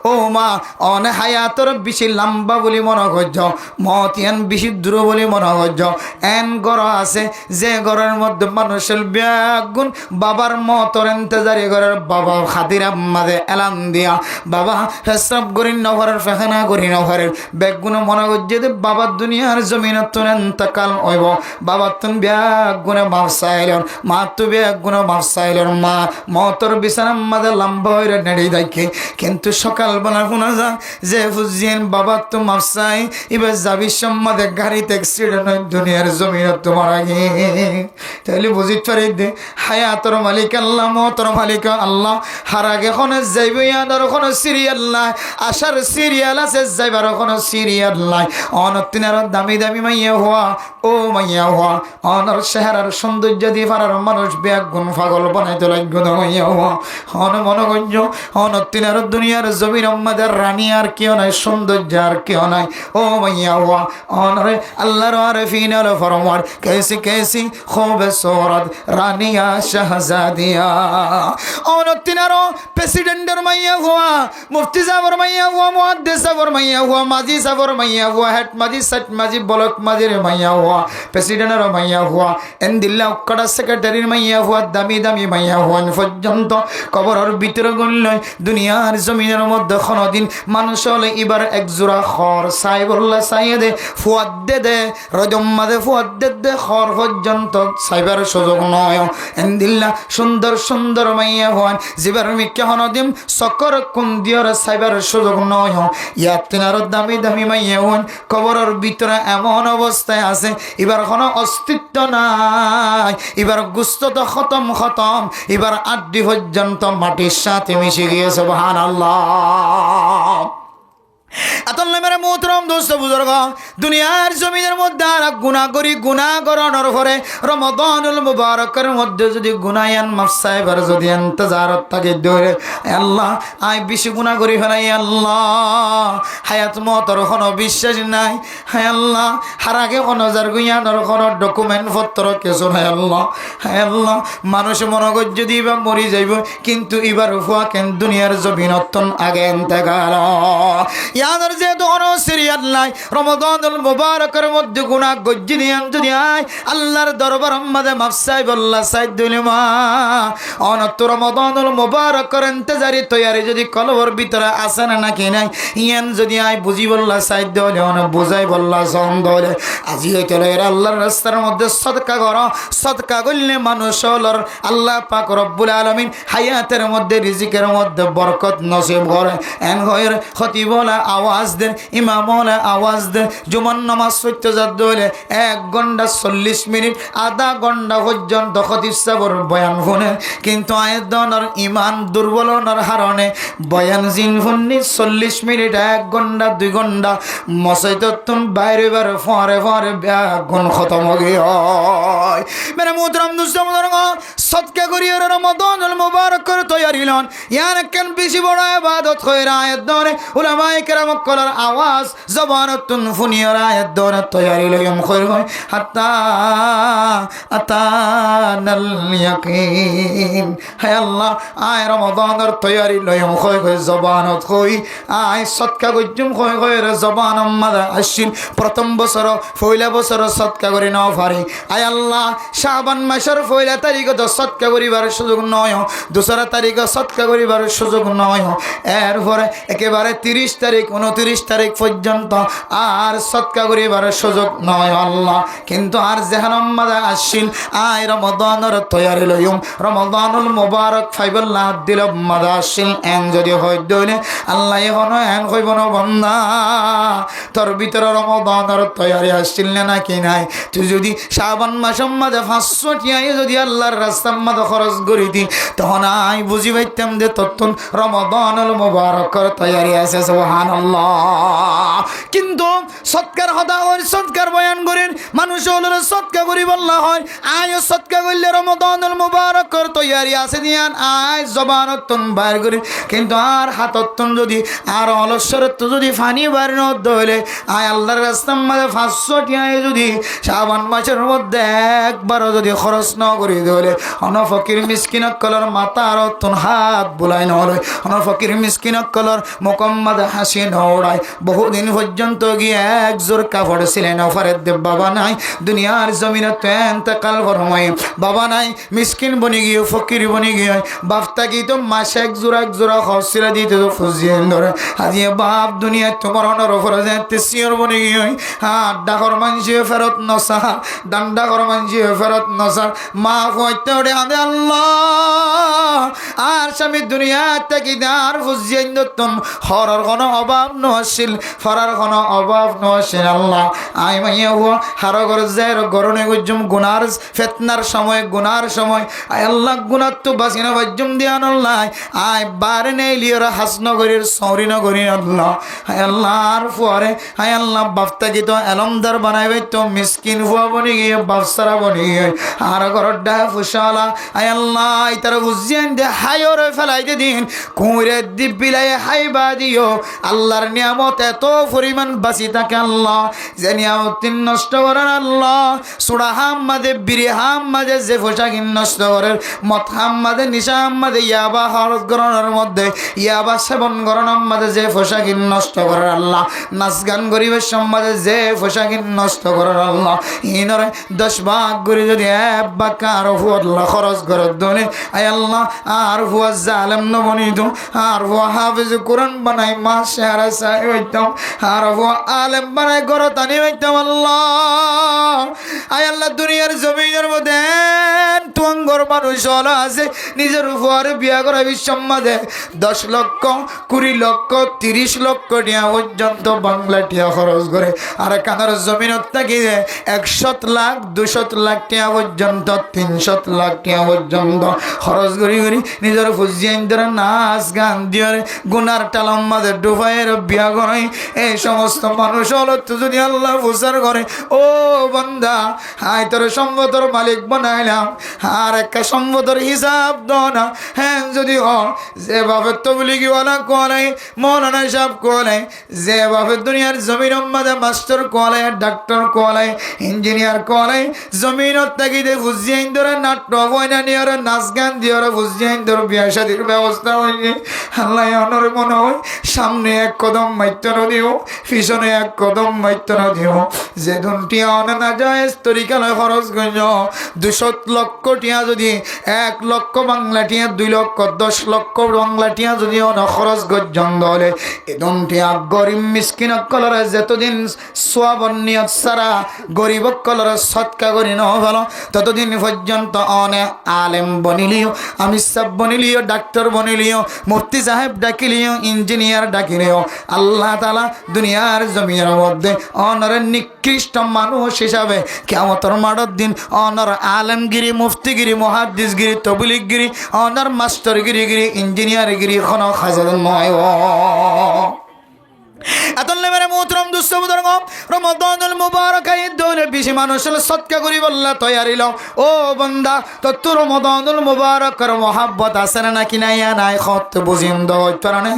Speaker 1: ओ माँ অন হায়াতর বেশি লম্বা বলি মনে করছ মত এন বেশি দূর বলি মনে করছ এন গড় আছে যে গড়ের মধ্যে মানুষের ব্যাগুন বাবার মতর ইন্তজারি ঘরের বাবা খাতির মাঝে এলান দিয়া বাবা হেসরাব করি নগরের ফেখানা করি নগরের ব্যাগুন মনে করছে যে বাবার দুনিয়ার জমিনত তুন এন্তকাল হইব বাবার তুন ব্যাগুনে মাফ চাইলেন মা তু ব্যাগুনে মাফ চাইলেন মা মতর বিছানার মাঝে লম্বা হয়ে নেড়ে দেখে কিন্তু সকালবেলা শোনা যায় যে ফুজিয়েন বাবা তো মাফ চাই এবার যাবি সম্মাদে গাড়িতে অ্যাক্সিডেন্ট হয় দুনিয়ার জমিনত তোমার আগে তাহলে বুঝিতে পারি দে হায়াতর মালিক আল্লাহ মতর মালিক আল্লাহ হার আগে কোনো যাইব ইয়ানোর কোনো সিরিয়াল নাই আসার সিরিয়াল আছে যাইবার কোনো সিরিয়াল নাই অনতিনার দামি দামি মাইয়া হওয়া ও মাইয়া হওয়া অনর চেহারার সৌন্দর্য দিয়ে পারার মানুষ ব্যাগুন পাগল বানাইতে লাগবে মাইয়া হওয়া অন মনগঞ্জ অনতিনার দুনিয়ার জমির আমাদের রানী আর কেউ নাই সৌন্দর্য আর কেউ নাই ও মাইয়া হওয়া অনরে আল্লাহর আরফিন আল ফরমার कैसी कैसी खूबसूरत रानिया शहजादिया और तिनारो प्रेसिडेंटर मैया हुआ मुफ्ती साहब मैया हुआ मुहद्दिस साहब मैया हुआ माजी साहब मैया हुआ हेड माजी सेट माजी ब्लॉक माजी मैया हुआ प्रेसिडेंटर मैया हुआ इन दिल्ला उक्कड़ा सेक्रेटरी मैया हुआ दामी दामी मैया हुआ পর্যন্ত কবরের ভিতরে গণলয় দুনিয়ার জমিনের মধ্যে কোনদিন মানুষ হলে এবার এক জোড়া খর সাইবুল্লাহ সাইয়েদে ফুয়াদ দে রজম মাঝে ফুয়াদ দে খর পর্যন্ত সাইবার সুযোগ নয় এন্দিল্লা সুন্দর সুন্দর মাইয়া হন জিবার মিকে হনদিম সকর কুন্দিয়র সাইবার সুযোগ নয় ইয়াতিনার দামি দামি মাইয়া হন কবরের ভিতরে এমন অবস্থায় আছে এবার কোনো অস্তিত্ব নাই এবার গুস্ত তো খতম খতম এবার আড্ডি পর্যন্ত মাটির সাথে মিশে গিয়েছে সুবহানাল্লাহ আতল্লা মেরে মোহতরম দোস্ত বুজুর্গ দুনিয়ার জমিনের মধ্যে আর গুনাহ করি গুনাহ করানোর পরে রমাদানুল মুবারকের মধ্যে যদি গুনায়ান মাফ সাহেবের যদি ইন্তজারত থাকে ধরে আল্লাহ আয় বেশি গুনাহ করি ফেলাই আল্লাহ হায়াত মতর কোনো বিশ্বাস নাই হায় আল্লাহ হার আগে কোনো যার গুয়ানোর কোনো ডকুমেন্ট পত্র কিছু নাই আল্লাহ হায় আল্লাহ মানুষ মনে কর যদি বা মরি যাইব কিন্তু এবার হুয়া কেন দুনিয়ার জমিনতন আগে ইন্তেকাল ইয়াদের যেহেতু কোনো সিরিয়াল নাই রমাদানুল মুবারকের মধ্যে গুনাহ গজ্জিনিয়ান যদি আয় আল্লাহর দরবার মাঝে মাফ চাই বল্লা সাইদ দুলিমা অনত রমাদানুল মুবারকের ইন্তজারি তৈয়ারি যদি কলবর ভিতরে আসে না নাকি নাই ইয়ান যদি আয় বুঝি বল্লা সাইদ দলে অন বুঝাই বল্লা সন দলে আজি হইতে এর আল্লাহর রাস্তার মধ্যে সদকা করো সদকা করলে মানুষ হলর আল্লাহ পাক রব্বুল আলামিন হায়াতের মধ্যে রিজিকের মধ্যে বরকত নসিব করে এন হয়ের খতিবলা আওয়াজ দেন ইমাম হলে আওয়াজ দে জুমার নামাজ পড়তে যাতে হলে 1 ঘন্টা 40 মিনিট আধা ঘন্টা পর্যন্ত খতিব সাহেবের বয়ান শুনে কিন্তু আয়ের দনের ইমান দুর্বলতার কারণে বয়ান জিন শুননি 40 মিনিট 1 ঘন্টা 2 ঘন্টা মসজিদতুন বাইরে বাইরে ফরে ফরে গুণ খতম হয়ে হয় মেরে মুহতারাম দুস্তাম সদকা করিয়ে রমাদানুল মুবারক করে তৈরি লন ইয়ার কেন বেশি বড় ইবাদত কইরা আয়াত ধরে উলামায়ে কেরাম কলার আওয়াজ জবানতুন ফুনিয়র আয়াত ধরে তৈরি লয়ম কইর হয় হাত্তা আতানাল ইয়াকিন হে আল্লাহ আয় রমাদানের তৈরি লয়ম কই কই জবানত কই আয় সদকা গজ্জুম কই কই রে জবান আম্মাদা আসিন প্রথম বছর পয়লা বছর সদকা করি না পারি আয় আল্লাহ শাবান মাসের পয়লা তারিখে তো সদকা করিবার সুযোগ নয় দোসরা তারিখে সদকা করিবার সুযোগ নয় এরপরে একেবারে 30 তারিখ 29 তারিখ পর্যন্ত আর সদকা করিবার সুযোগ নয় আল্লাহ কিন্তু আর জাহান্নামে আসিন আয় রমাদানের তৈরি লইম রমাদানুল মুবারক ফাইবুল্লাহ দিল মাদা আসিন এন যদি হয় দইলে আল্লাহ এখন এন কইব না বান্দা তোর ভিতরে রমাদানের তৈরি আসছিল না কি নাই তুই যদি শাবান মাসের মধ্যে 500 টিয়া যদি আল্লাহর রাস্তার মধ্যে খরচ করি দি তখন আমি বুঝি পাইতাম যে তখন রমাদানুল মুবারকের তৈরি আছে সুবহানাল্লাহ কিন্তু সৎকার হদা হয় সৎকার বয়ান করেন মানুষ হলো সৎকা করি বললা হয় আয় সৎকা করলে রমাদানুল মুবারকের তৈরি আছে দিয়ান আয় জবানতন বাইর করি কিন্তু আর হাততন যদি আর অলসরত যদি ফানি বাইর ন দইলে আয় আল্লাহর রাস্তার মধ্যে 500 টিয়া যদি শাবান মাসের মধ্যে একবারও যদি খরচ ন করি দইলে অন ফকির মিসকিনক কলর মাথা আর তন হাত বুলাই নয় অন ফকির মিসকিনক কলর মোকাম্মদ হাসি নড়ায় বহুদিন পর্যন্ত গিয়ে এক জোর কাপড় ছিলেন অফারের দেব বাবা নাই দুনিয়ার জমিনে তো এতেকাল ফরমাই বাবা নাই মিসকিন বনি গিয়ে ফকির বনি গিয়ে বাপটা কি তো মাসে এক জোড়া খসিলা দিতে তো ফুজিয়ে ধরে আজিয়ে বাপ দুনিয়া তোমার অনর ওপরে যেতে সিওর বনি গিয়ে হ্যাঁ ডাকর মানসি ফেরত নসা ডান্ডা কর মানসি ফেরত নসা মা হইতে ওরে আদে আল্লাহ আর স্বামী দুনিয়া থেকে আর ফুজিয়ে দত্তন হরার কোনো অভাব নছিল ফরার কোনো অভাব নছিল আল্লাহ আই মাইয়া হুয়া হারো করে যায় গরনে গুজুম গুনার ফেতনার সময় গুনার সময় আয় আল্লাহ গুনার তো বাসিনা বাজ্যম দিয়ান আল্লাহ আয় বারে নেই লিওর হাসনগরীর সৌরিনগরী আল্লাহ আয় আল্লাহ আর পরে আয় আল্লাহ বাফতা কি তো এলমদার বানাইবে তো মিসকিন হুয়া বনি গিয়ে বাফসারা বনি গিয়ে আর ঘরের ডা ফুসালা আয় আল্লাহ তারা বুঝিয়েন যে হাইরে ফেলাইতে দিন কুঁড়ে দ্বীপ বিলাই হাইবা দিও আল্লাহর নিয়ামত এত পরিমাণ বাঁচি থাকে আল্লাহ যে নিয়ামত নষ্ট করেন আল্লাহ সুরা হাম্মাদে বিরি হাম্মাদে যে পোশাকিন নষ্ট করেন মত হাম্মাদে নিশা হাম্মাদে ইয়াবা হরত গরণের মধ্যে ইয়াবা সেবন গরণের মধ্যে যে পোশাকিন নষ্ট করেন আল্লাহ নাচ গান গরিবের সম্মাদে যে পোশাকিন নষ্ট করেন আল্লাহ ইনরে 10 ভাগ করে যদি এক ভাগ আরো আল্লাহ খরচ করে দনে আয় আল্লাহ আর হুয়া জালেম নবনিত আর হুয়া হাফিজ কোরআন বানাই মা শেহারা সাহেব হইতাম আর হুয়া আলেম বানাই গর তানি হইতাম আল্লাহ আয় আল্লাহ দুনিয়ার জমিনের মধ্যে তুঙ্গর মানুষ হলো আছে নিজের উপরে বিয়া করা বিশ্বম্মাদে 10 লক্ষ 20 লক্ষ 30 লক্ষ টিয়া পর্যন্ত বাংলা টিয়া খরচ করে আর কানার জমিনত থাকি 100 লাখ 200 লাখ টিয়া পর্যন্ত 300 লাখ টিয়া পর্যন্ত খরচ করি করি নিজের ফুজিয়ান ধরে নাচ গান দিয়ে গুনার টালাম মাঝে ডুবাইয়ের বিয়া করাই এই সমস্ত মানুষ হলো তো যদি আল্লাহ প্রচার করে ও বান্দা হাই তোর সম্পদের মালিক বানাইলাম আর একটা সম্পদের হিসাব দাও না হ্যাঁ যদি যেভাবে তবলিগিওয়ালা কোয়ালাই মৌলানা সাহেব কোয়ালাই যেভাবে দুনিয়ার জমিন মাঝে মাস্টার কোয়ালাই ডাক্তার কোয়ালাই ইঞ্জিনিয়ার কোয়ালাই জমিনত থাকিতে বুঝিয়াইন ধরে নাট্য বইনা নিয়ে নাচ গান দিয়ে বুঝিয়াইন ধরে বিয়া শাদির ব্যবস্থা হয়নি আল্লাহ অনর মনে হয় সামনে এক কদম মাইত্য দিও পিছনে এক কদম মাইত্য দিও যে ধনটিয়া অনে না যায় তরিকালে খরচ গঞ্জ 200 লক্ষ টিয়া যদি 1 লক্ষ বাংলা টিয়া 2 লক্ষ 10 লক্ষ বাংলা টিয়া যদি অন খরচ গজ্জন্দ হলে এ ধনটিয়া গরিব মিসকিন কলরে যতদিন সোয়াবন নিয়ত সারা গরিব কলরে সৎকা করি ন ভালো ততদিন পর্যন্ত অনে আলেম বনিলিও আমি সব বনিলিও ডাক্তার বনিলিও মুফতি সাহেব ডাকিলিও ইঞ্জিনিয়ার ডাকিলিও আল্লাহ তাআলা দুনিয়ার জমিনের মধ্যে অনর নিকৃষ্ট মানুষ হিসাবে কিয়ামতের মাঠের দিন অনর আলেমগিরি মুফতিগিরি মুহাদ্দিসগিরি তবলিগগিরি অনর মাস্টারগিরি ইঞ্জিনিয়ারগিরি কোন খাজাল নয় এতলে মেরে মোহতরম দুস্থ বুজুর্গ রমাদানুল মুবারক ঈদ দৌলে বেশি মানুষের সদকা করি বললা তৈয়ারি লও ও বান্দা তত রমাদানুল মুবারকের মহব্বত আছে না কি নাই নাই খত বুঝিন দই কারণে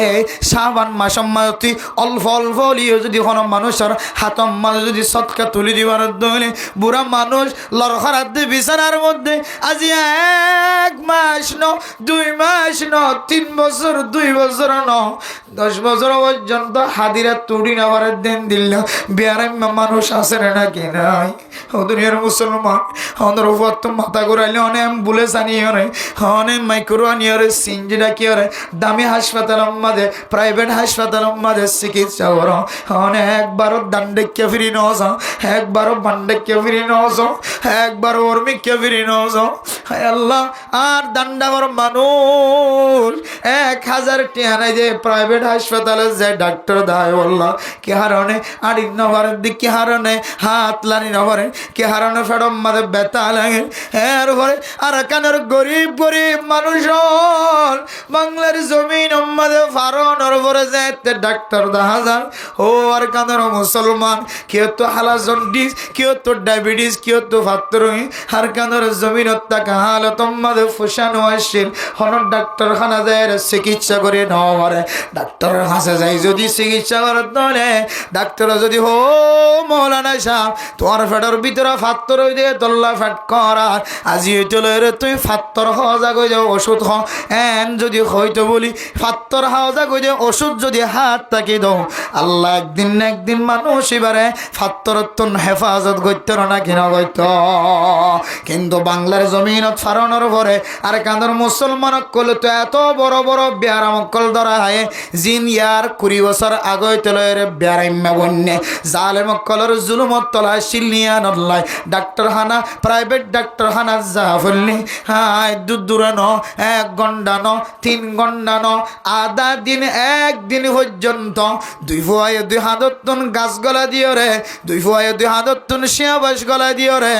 Speaker 1: এই শাবান মাসম মাতি অল্প অল্প লিও যদি কোন মানুষের হাতম মাল যদি সদকা তুলি দিবার দৌলে বুড়া মানুষ লরখরাত দি বিছানার মধ্যে আজি 1 মাস ন 2 মাস ন 3 বছর 2 বছর ন 10 বছর পর্যন্ত হাদিরা তুড়ি নাবার দিন দিল বিয়ারে মানুষ আছে নাকি নাই ও দুনিয়ার মুসলমান আমাদের উপর তো মাথা ঘুরাইলে অনেক অ্যাম্বুলেন্স আনিয়ে রে অনেক মাইক্রো আনিয়ে রে সিঞ্জি ডাকিয়ে রে দামি হাসপাতালের মাঝে প্রাইভেট হাসপাতালের মাঝে চিকিৎসা করো অনেক একবারও দান্ডেকে ফিরি নস একবারও বান্ডেকে ফিরি নস একবার ওর্মিককে ফিরি নস আল্লাহ আর দান্ডাবর মানুষ 1000 টিয়া নাই যে প্রাইভেট হাসপাতালে যায় ডাক্তার দায় বললা কি হারণে আড়ি নবারের দিক কি হারণে হাত লানি নবারে কি হারণে ফেডম মাঝে ব্যথা লাগে এর পরে আর কানের গরিব গরিব মানুষ বাংলার জমিন মাঝে ফারণের পরে যেতে ডাক্তার দেখা যান ও আর কানের মুসলমান কেউ তো হালা জন্ডিস কেউ তো ডায়াবেটিস কেউ তো ফাত্তরই আর কানের জমিন টাকা হালত মাঝে ফুসানো আসছিল হন ডাক্তারখানা যায় চিকিৎসা করে নেওয়া পারে ডাক্তারের কাছে যাই যদি চিকিৎসা করার দলে ডাক্তার যদি হো মৌলানা সাহেব তোমার ফেটার ভিতরে ফাত্তর হয়ে দিয়ে তল্লা ফেট করার আজি হইতলে রে তুই ফাত্তর হওয়া কই যাও ওষুধ এন যদি হইতো বলি ফাত্তর হাওয়া কই দিয়ে ওষুধ যদি হাত তাকি দাও আল্লাহ একদিন না একদিন মানুষ এবারে ফাত্তর হেফাজত করত না কিনা করত কিন্তু বাংলার জমিনত ফারণের পরে আর কান্দর মুসলমান কলে তো এত বড় বড় বিয়ার মক্কল ধরা হয় জিন ইয়ার 20 বছর আগে তলের বেড়াইম্যা বন্যে জালে মক্কলের জুলুমত তলা শিলিয়া নল্লাই ডাক্তারখানা প্রাইভেট ডাক্তারখানা যা ফেলনি হায় দূরে ন 1 ঘন্টা ন 3 ঘন্টা ন আধা দিন একদিন পর্যন্ত 2 ফুয়ায় 2 হাতন গাছ গলা দিও রে 2 ফুয়ায় 2 হাতন শিয়াবাস গলা দিও রে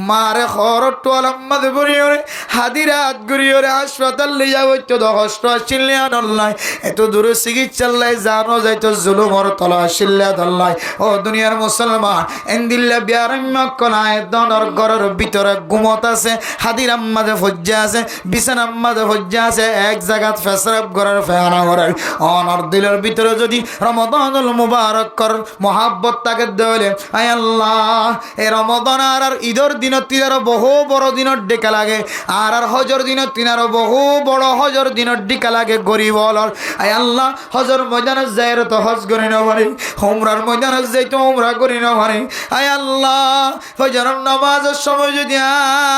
Speaker 1: মারে খরট আলাম্মাদ বরিও রে হাদিরাত গরিও রে হাসপাতাল লিয়া হইতো দহষ্ট শিলিয়া নল্লাই এত দূরে চিকিৎসার লাই জানো যাইতো জুলুমর তলা শিল্লা দল্লাই ও দুনিয়ার মুসলমান এন্দিল্লা বিয়ারাম্মা কলায় দনর ঘরের ভিতরে ঘুমত আছে হাদিরাম মাঝে ফজ্জা আছে বিছানার মাঝে ফজ্জা আছে এক জায়গাত ফেসরাব ঘরের ফেহানা ঘরের অনর দিলের ভিতরে যদি রমাদানুল মুবারক কর মহাব্বত তাকে দেলে আয় আল্লাহ এই রমাদান আর ঈদের দিন তিনার বহু বড় দিনের ডেকা লাগে আর হজর দিন তিনার বহু বড় হজর দিনের ডেকা লাগে গরিব হলর আয় আল্লাহ হজর ময়দানে যাই তো হজ করি না পারি উমরার ময়দানে যাই তো উমরা করি না পারি আয় আল্লাহ হজরের নামাজের সময় যদি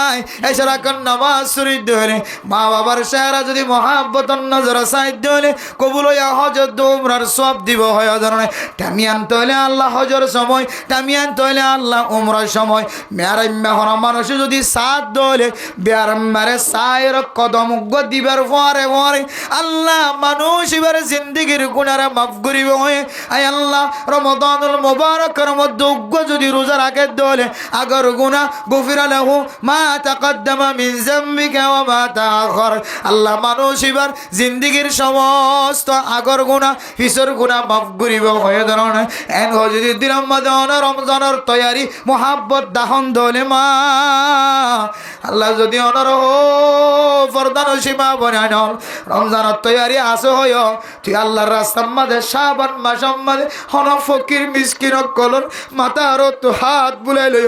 Speaker 1: আয় এছাড়া কোন নামাজ শরীর ধরে মা বাবার চেহারা যদি মহাব্বতন নজর সাহিত্য হলে কবুল হইয়া হজর উমরার সব দিব হয় ধরনের টামি আনতে হলে আল্লাহ হজর সময় টামি আনতে হলে আল্লাহ উমরার সময় মেয়ারাম্মা হরা মানুষ যদি সাথ দলে বেয়ারাম্মারে সায়ের কদম দিবার পরে পরে আল্লাহ মানুষ এবারে জিন্দিগির গুনারে মাফ করিব হয়ে আয় আল্লাহ রমাদানুল মুবারকের মধ্যে উগ্র যদি রোজা রাখে দলে আগর গুনাহ গফিরা লাহু মা তাকদ্দামা মিন যামবিকা ওয়া মা তাআখার আল্লাহ মানুষ এবার জিন্দিগির সমস্ত আগর গুনাহ পিছর গুনাহ মাফ করিব হয়ে ধরনে এন যদি দিনের মধ্যে রমজানের তৈয়ারি মোহাব্বত দাহন দলে মা আল্লাহ যদি অনরহ ফরদান সীমা বনান রমজানের তৈয়ারি আসে হয় তুই আল্লাহর রাস্তার মাঝে শাবান মাস মাঝে হন ফকির মিসকিন কলর মাথা আরো তো হাত বুলাই লই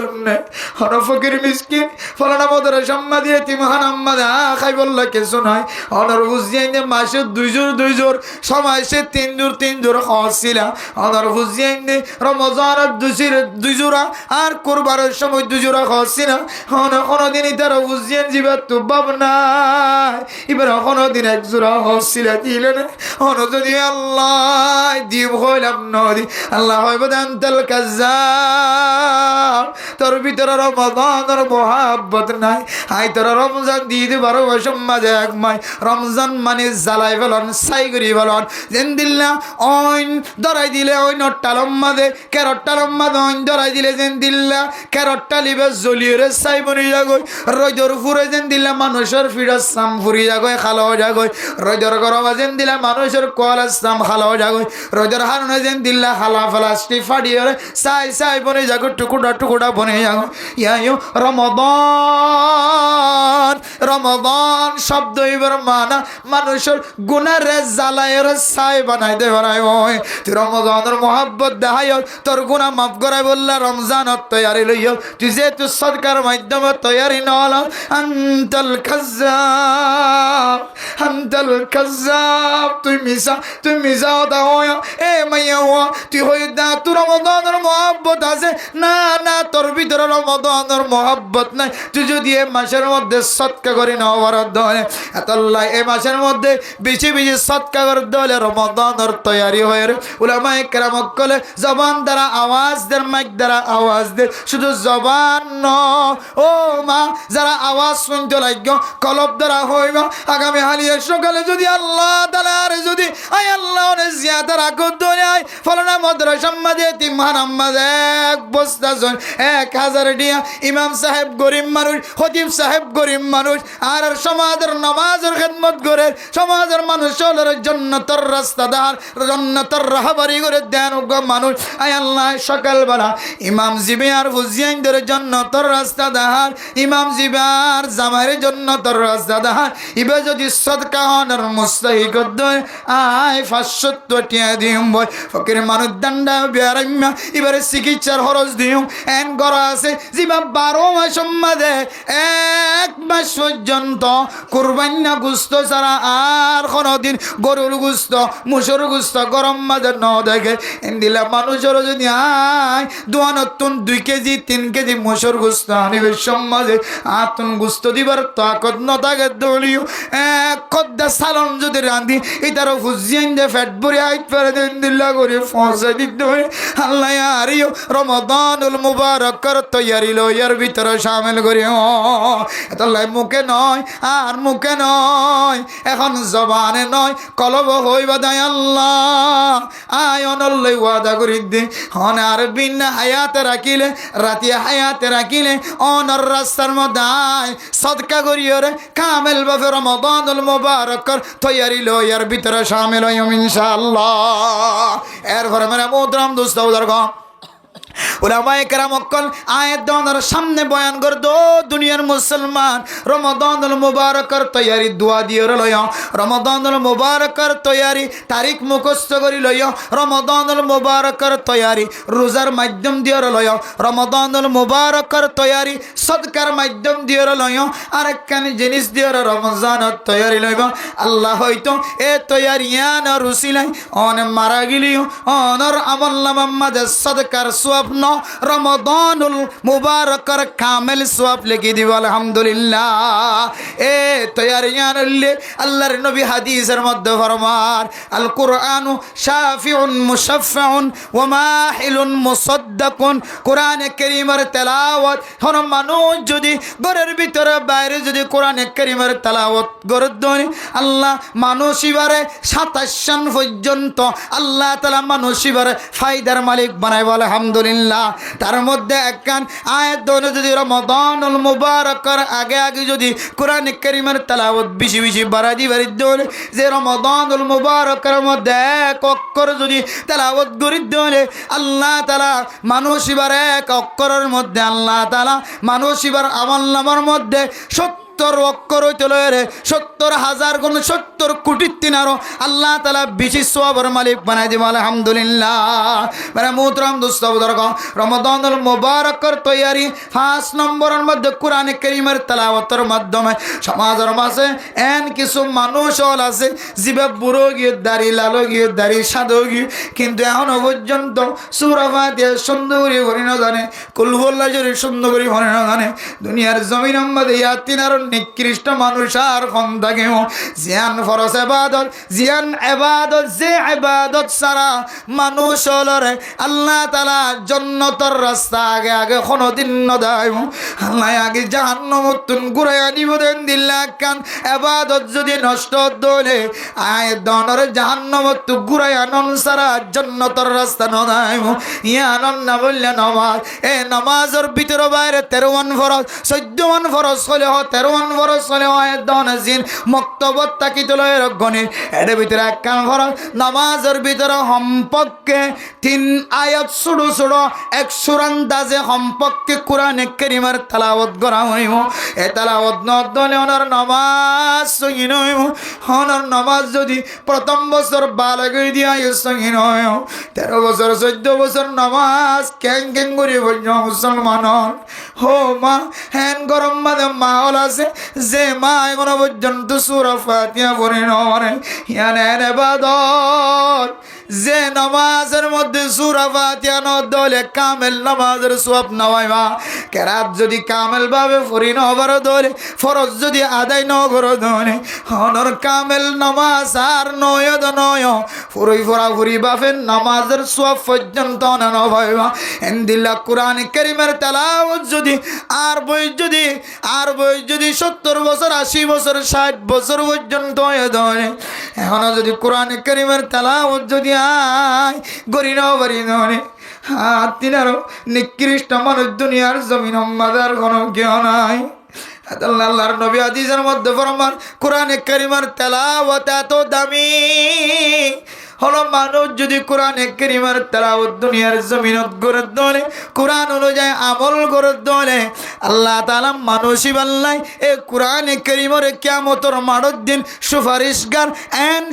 Speaker 1: হন ফকির মিসকিন ফলানা মদর সম্মা দিয়ে তিমহান আম্মাদে খাই বললে কিছু নয় অনর বুঝিয়ে মাসে দুই জোর সময় সে তিন জোর হসিলা অনর বুঝিয়ে রমজানের দুই জোড়া আর কোরবানের সময় দুই জোড়া হসিলা কোনোদিনই তারা বুঝিয়ে জীবের তো ভাব নাই এবার কোনোদিন এক জোড়া হসিলা দিলেন হন যদি আল্লাহ দিব হইলাম নদী আল্লাহ হইব দান্তাল কাজ্জাব তোর ভিতরে রমজানের মহাব্বত নাই আই তোরা রমজান দিয়ে দে 12 মাসের মাঝে এক মাস রমজান মানে জ্বালাই ফেলন সাই করি ফেলন যেন দিল্লা অইন ধরাই দিলে ওই নটালম মাঝে কেরটালম মাঝে অইন ধরাই দিলে যেন দিল্লা কেরটটা লিবে জ্বলিয়ে সাই বনি যাগই রৈদর ফুরে যেন দিল্লা মানুষের ফিরার সাম ফুরি যাগই খালাও যাগই রৈদর গরমা যেন দিলা মানুষের কোয়ালার সাম খালাও যাগই রৈদর হারনে যেন দিল্লা খালা ফেলাস্টি ফাড়িয়ে সাই বনে যাগো টুকুটা বনে যাগো ইয়াইও রমজান শব্দ এবার মানা মানুষের গুনারে জ্বালায়ের ছাই বানাই দে বানাই ওই তুই রমজানের মহাব্বত দেখাই তোর গুনাহ মাফ করাই বললা রমজানত তৈয়ারি লইও তুই যেহেতু সরকার মাধ্যমে তৈয়ারি নল আনতাল কাজ্জাব তুই মিশা দা হয় এ মাইয়া তুই হই দা তুই রমজানের মহাব্বত আছে না তোর ভিতরে রমজানের মহাব্বত নাই তুই যদি এই মাসের মধ্যে সৎকা করি না বরাদ্দ হলে এতল্লাহ এই মাসের মধ্যে বেশি সৎকা করে দলে রমজানের তৈয়ারি হয়ে উলামায়ে কেরামত কলে জবান দ্বারা আওয়াজ দের মাইক দ্বারা আওয়াজ দে শুধু জবান ন ও মা যারা আওয়াজ শুনতে লাগবে কলব দ্বারা হইব আগামী হালিয়ে সকালে যদি আল্লাহ তাআলার যদি আয় আল্লাহ নে জিয়াদা রাখো দুনিয়ায় ফলনা মাদ্রাসা মাঝে তিমহান আম্মাদে এক বস্তা জন 1000 টাকা ইমাম সাহেব গরিব মানুষ খতিব সাহেব গরিব মানুষ আর সমাজের নামাজের খেদমত করে সমাজের মানুষের জান্নাতের রাস্তা দার জান্নাতের রাহবারি করে দেন মানুষ আয় আল্লাহ সকালবেলা ইমাম জিবে আর হুজিয়ানদের জান্নাতের রাস্তা দার ইমাম জিবে আর জামাইয়ের জান্নাতের রাস্তা দার ইবে যদি সদকা হনার মুস্তাহিক দয় আয় 570 টাকা দিম বই ফকির মানুষ দান্ডা বেরাইমা এবারে চিকিৎসার খরচ দিও এন করা আছে জিবা 12 মাস মাঝে 1 মাস পর্যন্ত কুরবানি গোস্ত ছাড়া আর কোনোদিন গরুর গোস্ত মুসুর গোস্ত গরম মাঝে ন দেখে দিলে মানুষের যদি আয় দুয়ানতুন 2 কেজি 3 কেজি মুসুর গোস্ত আনিবে সমাজে আতুন গোস্ত দিবার তাকত ন থাকে দলিও এক কদ্দা সালন যদি রাঁধি এটারও ফুজিয়ান দে ফ্যাট ভরে আইত ফেরে দিন দিল্লা করে ফসে দিতে হয় আল্লাহ আরিও রমাদানুল মুবারকর তৈয়ারি লইয়ার ভিতরে শামিল করি এতলাই মুখে নয় আর মুখে নয় এখন জবানে নয় কলব হইবা দায় আল্লাহ আয় অনল্লাই ওয়াদা করি দে হন আর বিন হায়াতে রাখিলে রাতি হায়াতে রাখিলে অনর রাস্তার মধ্যে আয় সদকা করিও রে কামেল ভাবে রমাদানুল মুবারকর তৈয়ারি লইয়ার ভিতরে শামিল হইম ইনশাআল্লাহ এরপরে মেরা মোহতরম দোস্ত বুজুর্গণ উলামায়ে কেরাম অকল আয়াত দনের সামনে বয়ান করে দো দুনিয়ার মুসলমান রমাদানুল মুবারকর তৈয়ারি দোয়া দিয়ে লয় রমাদানুল মুবারকর তৈয়ারি তারিখ মুখস্থ করি লয় রমাদানুল মুবারকর তৈয়ারি রোজার মাধ্যম দিয়ে লয় রমাদানুল মুবারকর তৈয়ারি সদকার মাধ্যম দিয়ে লয় আরেকখানি জিনিস দিয়ে রমজানের তৈয়ারি লইব আল্লাহ হয়তো এ তৈয়ারিয়ান রুসিলাই অন মারা গেলিও অনর আমল নামার মাঝে সদকার সোয়াব রমাদানুল মুবারকর কামেল সোয়াব লিখে দিব আলহামদুলিল্লাহ এ তৈয়ারিয়ান আল্লাহর নবী হাদিসের মধ্যে ফরমান আল কুরআনু শাফিউন মুশাফফাউন ওয়া মাহিলুন মুসাদ্দাকুন কোরআনে কারীমের তেলাওয়াত হন মানুষ যদি ঘরের ভিতরে বাইরে যদি কোরআনে কারীমের তেলাওয়াত করে দেন আল্লাহ মানুষ ইবারে 27 পর্যন্ত আল্লাহ তাআলা মানুষ ইবারে ফায়দার মালিক বানাইব আলহামদুলিল্লাহ তার মধ্যে একখান আয়াত দনে যদি রমাদানুল মুবারকর আগে যদি কোরআন কারীমের তেলাওয়াত বেশি বাড়াই দিবারি দলে যে রমাদানুল মুবারকের মধ্যে এক অক্ষর যদি তেলাওয়াত করি দলে আল্লাহ তাআলা মানুষ ইবার এক অক্ষরের মধ্যে আল্লাহ তাআলা মানুষ ইবার আমলনামার মধ্যে 70 অক্ষর হইতে লয়ে 70,000 গুণ 70 কোটি তিনারো আল্লাহ তাআলা বেশি সওয়াবের মালিক বানাই দিব আলহামদুলিল্লাহ। মেরা মুহতারাম দোস্ত বুজুর্গ, রমাদানুল মুবারকের তৈয়ারি 5 নম্বরের মধ্যে কোরআন কারীমের তেলাওয়াতের মাধ্যমে সমাজের মাঝে এন কিছু মানুষ হল আছে জিবে বুড়ো গিয়ে দাড়ি লালো গিয়ে দাড়ি সাদো গিয়ে কিন্তু এখনো পর্যন্ত সূরা ফাতিহা সুন্দর করে পড়ে না জানে, কুল হুয়াল্লাহু শরীফ সুন্দর করে পড়ে না জানে। দুনিয়ার জমিনের মধ্যে ইয়াতিন আর নিকৃষ্ট মানুষ আর কোন থাকে জিয়ান ফরজ ইবাদত জিয়ান ইবাদত যে ইবাদত সারা মানুষ হলরে আল্লাহ তাআলা জান্নাতের রাস্তা আগে আগে কোনদিন না দেয়। আল্লাহ আগে জাহান্নামত তুন ঘুরাইয়া দিব দেন দিল্লা কান ইবাদত যদি নষ্ট দলে আয় দনর জাহান্নামত তু ঘুরাইয়া নন সারা জান্নাতের রাস্তা না দেয়। ইয়া নন না বললে নামাজ এ নামাজের ভিতর বাইরে 13 ফরজ 14 ফরজ হলে 13 ফরজ হলে হয় দন জিন মক্তবত তাকিত লয় রগনে এর ভিতরে এক কাম ফরজ নামাজের ভিতরে সম্পর্কে 3 আয়াত ছোড়ো ছোড়ো 100 আন্দাজে সম্পর্কে কোরআন কারীমের তেলাওয়াত করা হইব। এ তেলাওয়াত ন দলে ওনার নামাজ সহি নইব। ওনার নামাজ যদি প্রথম বছর বালক দিয়া সহি নয় 13 বছর 14 বছর নামাজ ক্যাং ক্যাং করে বলল মুসলমান হো মা হ্যান গরম মাদে মাহল আছে যে মা এখনো পর্যন্ত সূরা ফাতিহা পড়ে নরে ইয়ান ইবাদত যে নামাজের মধ্যে সূরা ফাতিহা ন দলে কামেল নামাজের সওয়াব নওয়াইবা কেরাত যদি কামেল ভাবে পড়ি ন হবার দলে ফরজ যদি আদায় ন করো দলে হনর কামেল নামাজ আর নয় নয় ফুরই ফরা ফুরি বাফে নামাজের সওয়াব পর্যন্ত না নভাইবা এন্দিল্লা কোরআন কারীমের তেলাওয়াত যদি আর বই যদি 70 বছর 80 বছর 60 বছর পর্যন্ত হয়ে ধরে এখনো যদি কোরআন কারীমের তেলাওয়াত যদি আয় গরি নাও বাড়ি ধরে তিনারও নিকৃষ্ট মানুষ দুনিয়ার জমিন মাদার কোনো কেউ নাই। আল্লাহর নবী হাদিসের মধ্যে ফরমান কোরআন কারীমের তেলাওয়াত এত দামি হলো মানুষ যদি কোরআন কারীমের তেলাওয়াত দুনিয়ার জমিনত করে দলে কোরআন অনুযায়ী আমল করে দলে আল্লাহ তাআলা মানুষই বাল্লাই এ কোরআন কারীমের কিয়ামতের মাঠের দিন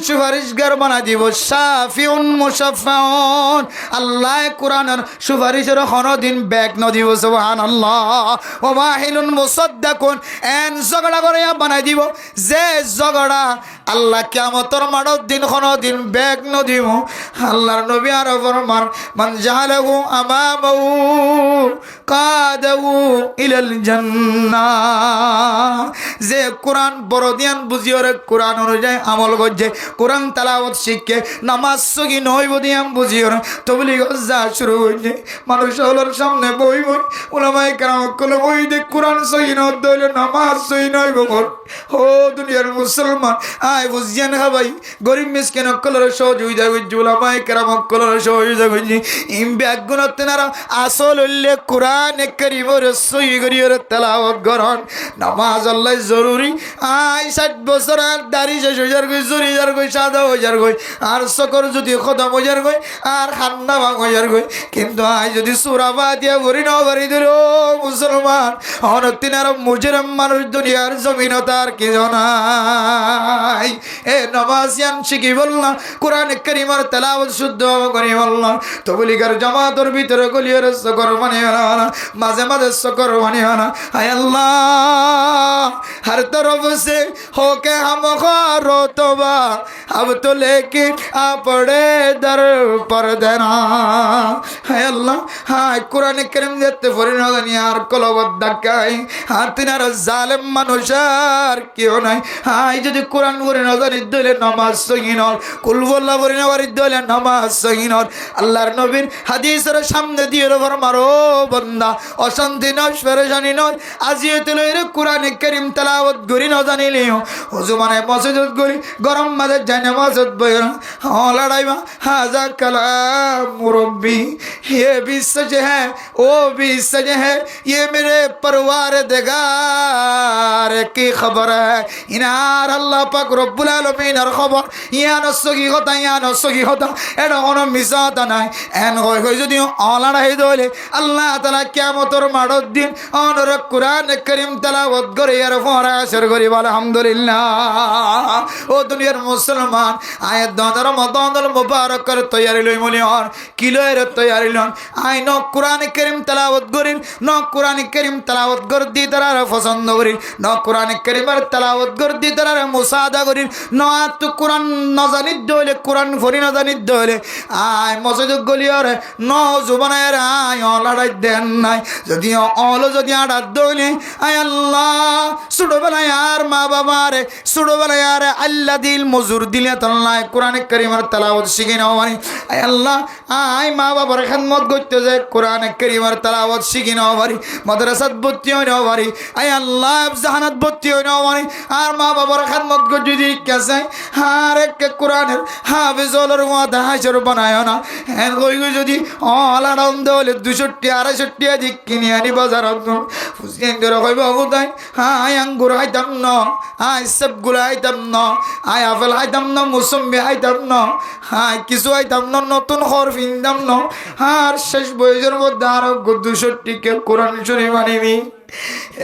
Speaker 1: সুপারিশগার বানা দিব শাফিউন মুশাফফাউন। আল্লাহ কোরআনের সুপারিশের কোনদিন ব্যাক ন দিব সুবহানাল্লাহ। ওয়া ওয়াহিলুন মুসাদ্দাকুন এন ঝগড়া করে বানাই দিব যে ঝগড়া আল্লাহ কিয়ামতের মাঠের দিন কোনদিন ব্যাক নদীম। আল্লাহর নবী আর ফরমান মান জাহালাহু আমামাহু কাদাহু ইলাল জান্নাহ। যে কোরআন বড় দিয়ান বুঝিওরে কোরআন অনুযায়ী আমল করছে কোরআন তেলাওয়াত শিখে নামাজ সহি নইব দিয়াম বুঝিওরে তবলিগ যা শুরু হইছে মানুষ হলোর সামনে বই উলামায়ে কেরাম কলে বই দে কোরআন সহি নদ দইলে নামাজ সহি নইব ও দুনিয়ার মুসলমান আয় বুঝিয়ান ভাই গরিব মিসকিন কলর সহযোগিতা করছি উলামায়ে কেরাম কলর সহযোগিতা করছি ইম ব্যাগুনত তেনারা আসল হইলে কোরআন কারীমের সহি করিয়ে তেলাওয়াত করন নামাজ আল্লাহ জরুরি। আয় 60 বছর আর দাড়ি শেষ হয়ে যার গই জরি যার গই সাদা হয়ে যার গই আর সকর যদি খতম হয়ে যার গই আর খান্না ভাঙ হয়ে যার গই কিন্তু আয় যদি সূরা ফাতিহা পড়ি না পারি দিল মুসলমান অনতিনার মুজরিম মানুষ দুনিয়ার জমিন তার কি জানাই। এ নামাজিয়ান শিখি বললাম কোরআন কারীমের তেলাওয়াত শুদ্ধ করি বললাম তবলিগার জামাতের ভিতরে গলিয়ার সকর বানিয়ে না মাঝে মাঝে সকর বানিয়ে না। হায় আল্লাহ हर तरफ से होके हम खारो तोबा अब तो लेके आ पड़े दर पर देना। हाय अल्लाह हाय कुरान करीम देते फरिना दुनियार कलबत दकाई हातिनार जालिम মানুষার কেউ নাই। হাই যদি কোরআন ফরিনা জানি দলে নামাজ সহিনর কুল ওয়াল্লাহ ফরিনা বাড়ি দলে নামাজ সহিনর আল্লাহর নবীর হাদিসের সামনে দিয়ে ফরমারো বান্দা অশান্তি নয় পেরেশানি নয় আজিয়ত লইরে কোরআন কারীম তেলাওয়াত করি না জানিলেও ওযু মানে মসজিদ করি গরম মাঝে যায় নামাজত বইরা লড়াইবা হাজা কালাম মুরব্বি ये भी सच है वो भी सच है ये मेरे परवार देगार की खबर है इनार अल्लाह पाक रब्बुल आलमीन खबर या नसगी কথা বয়ান সহি হতা এটা কোনো মিশা হতা নাই এন হই যদি অলাড়াই দলে আল্লাহ তাআলা কিয়ামতের মাঠের দিন অনর কুরআন কারীম তেলাওয়াত করে আর ফরাসর করি বলে আলহামদুলিল্লাহ ও দুনিয়ার মুসলমান আয়াত দাদার রমাদানুল মুবারক করে তৈয়ারি লই মনে হন কিলোর তৈয়ারি লন আই ন কুরআন কারীম তেলাওয়াত করিন ন কুরআন কারীম তেলাওয়াত কর দি তারা পছন্দ করিন ন কুরআন কারীমের তেলাওয়াত কর দি তারা মুসাদা করিন ন আত কুরআন না জানিত দলে কুরআন ফরি না জানিত দলে আই মসজিদ গলিয়র ন জুবানের আই লড়াই দেন নাই যদি অল যদি আড়াত দলে আয় আল্লাহ ছোটবেলায় আর মা বাবার ছোটবেলায় আর আল্লাহ দিল মজুর দিলে তাল্লাহ কোরআন কারীমের তেলাওয়াত শিখে নাও মানে আয় আল্লাহ আয় মা বাবার খেদমত করতে যায় কোরআন কারীমের তেলাওয়াত শিখে নাও পারি মাদ্রাসাত ভর্তি হয়ে নাও পারি আয় আল্লাহ জাহানাত ভর্তি হয়ে নাও পারি আর মা বাবার খেদমত করতে যদি কেসে আর এক কোরআনের হাফেজ হলোর মাথা হাসর বানায় না হ্যাঁ কই যদি আনন্দ হলে 200-250 দিক কিনে আনি বাজার ফুসকেন করে কইব কোথায় আয় আঙ্গুর হাইতাম ন আয় সবগুলো হাইতাম ন আয় আপেল হাইতাম ন মুসম্বি হাইতাম ন আয় কিছু হাইতাম ন নতুন খর ফিনতাম ন আর শেষ বয়সের মধ্যে আরো 260 কে কোরআন শরীফ আনিবি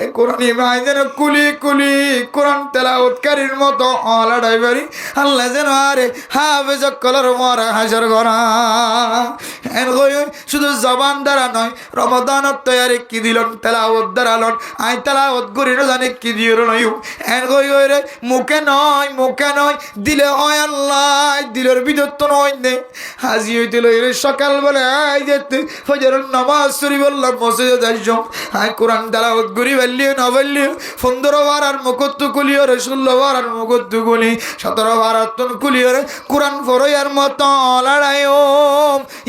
Speaker 1: এ কোরআন ভাই যেন কুলি কুলি কোরআন তেলাওয়াতকারীর মতো অলা ড্রাইভারি আল্লাহ যেন আরে হাফেজ কলর মরা হাজার গড়া এন কই শুধু জবান দ্বারা নয় রমাদানের তৈয়ারি কি দিলন তেলাওয়াত দ্বারা লন আই তেলাওয়াত করিনো জানে কি দিও নয় এন কই রে মুখে নয় দিলে হয় আল্লাহ দিলের ভিতর তো নয় নে হাজি হইতে লইরে সকাল বেলা আই যেতে ফজরের নামাজ শুরু বললাম মসজিদে যাইছো আই কোরআন তেলাওয়াত গুরি বললিও না বললিও 15 বার আর মুকদ্দু কুলিও রে 16 বার আর মুকদ্দু কুলি 17 বার আর তুন কুলিও রে কোরআন ফরয়ার মত লড়াইও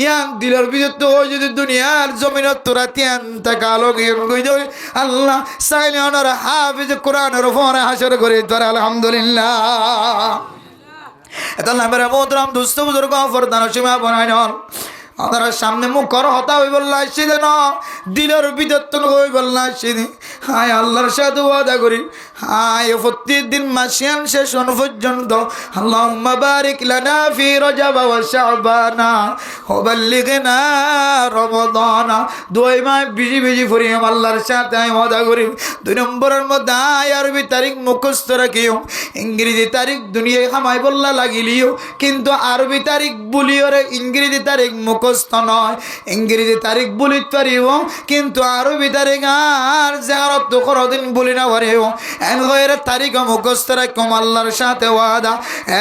Speaker 1: ইয়ান দিলের ভিতর তো যদি দুনিয়ার জমিনত তোরা তিয়ান তাকালো গিয়ে কই দই আল্লাহ সাইলে অনর হাফেজ কোরআনের ফরে হাসর করে তোর আলহামদুলিল্লাহ এটা নামের মোহতরম দুস্থ বুজুর্গ ফরদান সীমা বানাইন আমার সামনে মুখ কর হতা হই বললা সেদিন দিলের ভিতর তো হই বললা সেদিন হায় আল্লাহর সাথে ওয়াদা করি হায় প্রতিদিন মাসিয়ান শেষ পর্যন্ত আল্লাহুম্মা বারিক লানা ফি রজব ওয়া শাবানা ওয়া বাল্লিগনা রমাদানা দুই মাস বিজি বিজি পড়ি আল্লাহর সাথে ওয়াদা করি 2 নম্বরের মধ্যে আরবি তারিখ মুখস্থ রাখিও ইংরেজি তারিখ দুনিয়ায় খামাই বললা লাগিলিও কিন্তু আরবি তারিখ বলিও রে ইংরেজি তারিখ মুখস্থ নয় ইংরেজি তারিখ বলিতে পারিও কিন্তু আরবি তারিখ আর জিয়ারত তো কোনদিন বলি না পারিও এন গয়রে তারিখ মুখস্থ রাখো আল্লাহর সাথে ওয়াদা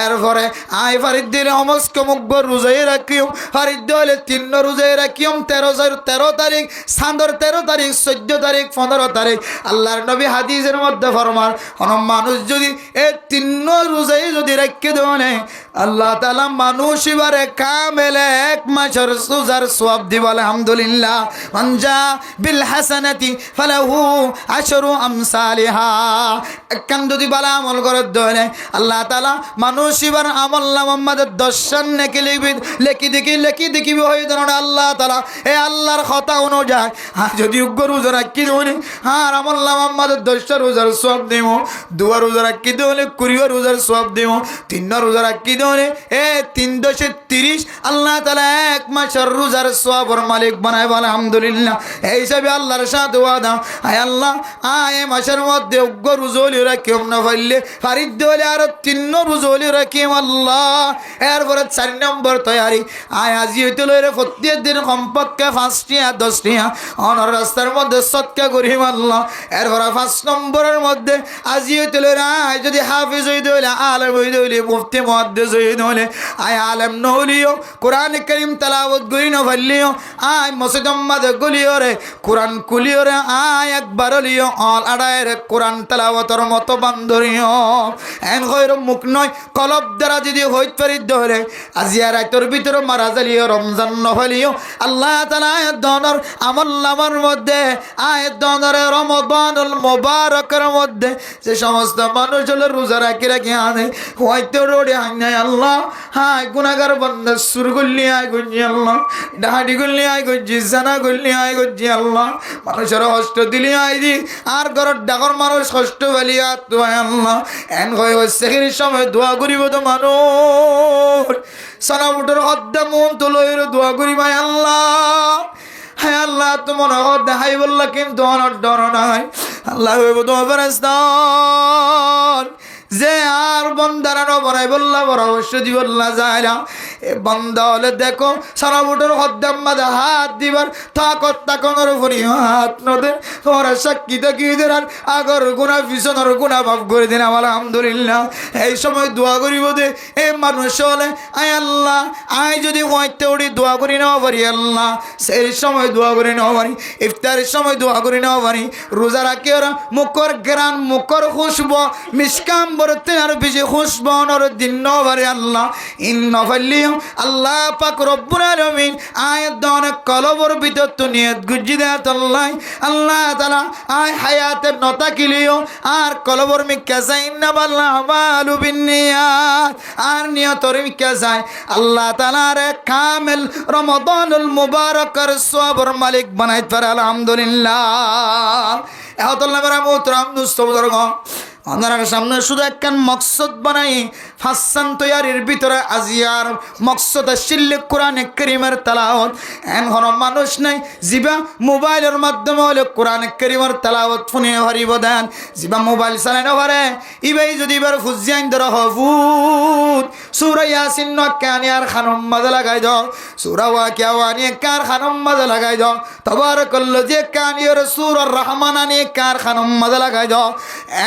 Speaker 1: এরপরে আই ফরিদ্দির আমস্ক মুকবর রোজায় রাখিও ফরিদ্দ হলে 3 রোজায় রাখিও 13 তারিখ সান্দর 13 তারিখ 14 তারিখ 15 তারিখ আল্লাহর নবী হাদিসের মধ্যে ফরমান কোন মানুষ যদি এই 3 রোজায় যদি রাখতে দেওয়ানে আল্লাহ তাআলা মানুষ এবারে কামেলে 1 মাসের রোজার সওয়াব দিব আলহামদুলিল্লাহ মানজা বিল হাসানাতি ফালাহু আশরু আমসালিহা একখান যদি বালা আমল করে দেয় আল্লাহ তাআলা মানুষ এবার আমল নামার 10 নেকি লেখি দেখি হয়ে দাঁড়ানো আল্লাহ তাআলা এ আল্লাহর কথা অনুযায়ী যদি উগ্র রোজা রাখি দেওয়া আর আমল নামার 10 রোজার সওয়াব দিব 2 রোজা রাখি দেওয়া 20 রোজার সওয়াব দিব 3 রোজা রাখি দেওয়া এ 3 × 30 আল্লাহ তাআলা 1 মাসের রোজার সওয়াবের মালিক বানায় আলহামদুলিল্লাহ এই হিসাবে আল্লাহর সাথে ওয়াদা আয় আল্লাহ আয় মাসের মধ্যে উগ্র রোজা রাখিম না পারলে ফারিদ হলে আর 3 রোজা রাখিম আল্লাহ এরপরে 4 নম্বর তৈয়ারি আয় আজি হইতে লইরে প্রত্যেকদিন কমপক্ষে 5টা 10টা অনর রাস্তার মধ্যে সদকা করিম আল্লাহ এরপরে 5 নম্বরের মধ্যে আজি হইতে লইরে আয় যদি হাফেজ হইতে হইলে আলেম হইতে হইলে মুফতি মুহাদ্দিস হইতে হইলে আয় আলেম নহলিও কোরআন কারীম তেলাওয়াত করি না পারলিও আয় মসজিদ মধ্যে গলিও রে কোরআন কুলিও রে আয় একবার লিও অল আড়ায় রে কোরআন তেলাওয়াতের মতো বান্ধরিও এন কইর মুখ নয় কলব দ্বারা যদি হইতে পারি ধরে আজিয়া রাতের ভিতরে মারা যালিও রমজান নহলিও আল্লাহ তাআলা আয়াত দনর আমল নামার মধ্যে আয়াত দনরে রমাদানুল মুবারকের মধ্যে যে সমস্ত মানুষ হলো রোজা রাখি আনে হয়তো রোডে আইনাই আল্লাহ হায় গুনাহগার বান্দা সুর করলি আয় করছি আল্লাহ, ডাহাডি করলি আয় করছি, জানা করলি আয় করছি আল্লাহ, মানুষের কষ্ট দিলি আয় দি, আর ঘরের ডাকর মানুষ কষ্ট পেলি আর তো আল্লাহ এন হয়ে সেখানে সময় দোয়া করিব তো মানুষ সারা উঠোর হদ্দা মন তো লইর দোয়া করি ভাই আল্লাহ। হ্যাঁ আল্লাহ তোমার দেখাই বললা কিন্তু অনার ডর নাই আল্লাহ তোমার ফেরেশতান যে আর বন্দারানো বড়াই বললা বড় অবশ্য দি বললা যায় না এ বন্দা হলে দেখো সারা বুটোর হদ্দাম মাঝে হাত দিবার তাকত তাকনের উপরই হাত নদে তোমার সাক্ষী তাকিয়ে আর আগর গুণা পিছনের গুণা ভাব করে দিন আমার আলহামদুলিল্লাহ। এই সময় দোয়া করিব দে এ মানুষ হলে আয় আল্লাহ আয় যদি হইতে উঠি দোয়া করি নেওয়া পারি আল্লাহ, সেই সময় দোয়া করে নেওয়া পারি, ইফতারের সময় দোয়া করে নেওয়া পারি, রোজা রাখি ওরা মুখর গ্রান মুখর খুশব মিসকাম বরতে আর বেশি খুশব অনর দিন নবারে আল্লাহ ইন্না ফাল্লিও আল্লাহ পাক রব্বুল আলামিন আয়াত দনে কলবর ভিতর তো নিয়ত গুজি দেত আল্লাহ আল্লাহ তাআলা আয় হায়াতের নতা কিলিও আর কলবর মিক্কা যাই না বাল্লা আমালু বিন্নিয়াত আর নিয়তর মিক্কা যায় আল্লাহ তাআলা রে কামিল রমাদানুল মুবারাকার সবর মালিক বানাইত পারে আলহামদুলিল্লাহ। এহতাল্লাহ মেরা মোহতরম দোস্ত বুজুর্গ আপনার সামনে শুধু একখান মকসদ বানাই ফাসান তৈয়ারির ভিতরে আজিয়ার মকসদ শিল্লে কোরআনে কারীমের তেলাওয়াত এন হন মানুষ নাই জিবা মোবাইলের মাধ্যমে হলে কোরআনে কারীমের তেলাওয়াত ফোনে হারিব দেন জিবা মোবাইল চালানো পারে ইবাই যদি এবার ফুজিয়ান ধরা হবুত সূরা ইয়াসিন নকানি আর খানম মাঝে লাগাই দাও, সূরা ওয়াকিয়া ওয়ানি কার খানম মাঝে লাগাই দাও, তাবারাকাল্লাযী কানিয়র সূরা রহমান আনি কার খানম মাঝে লাগাই দাও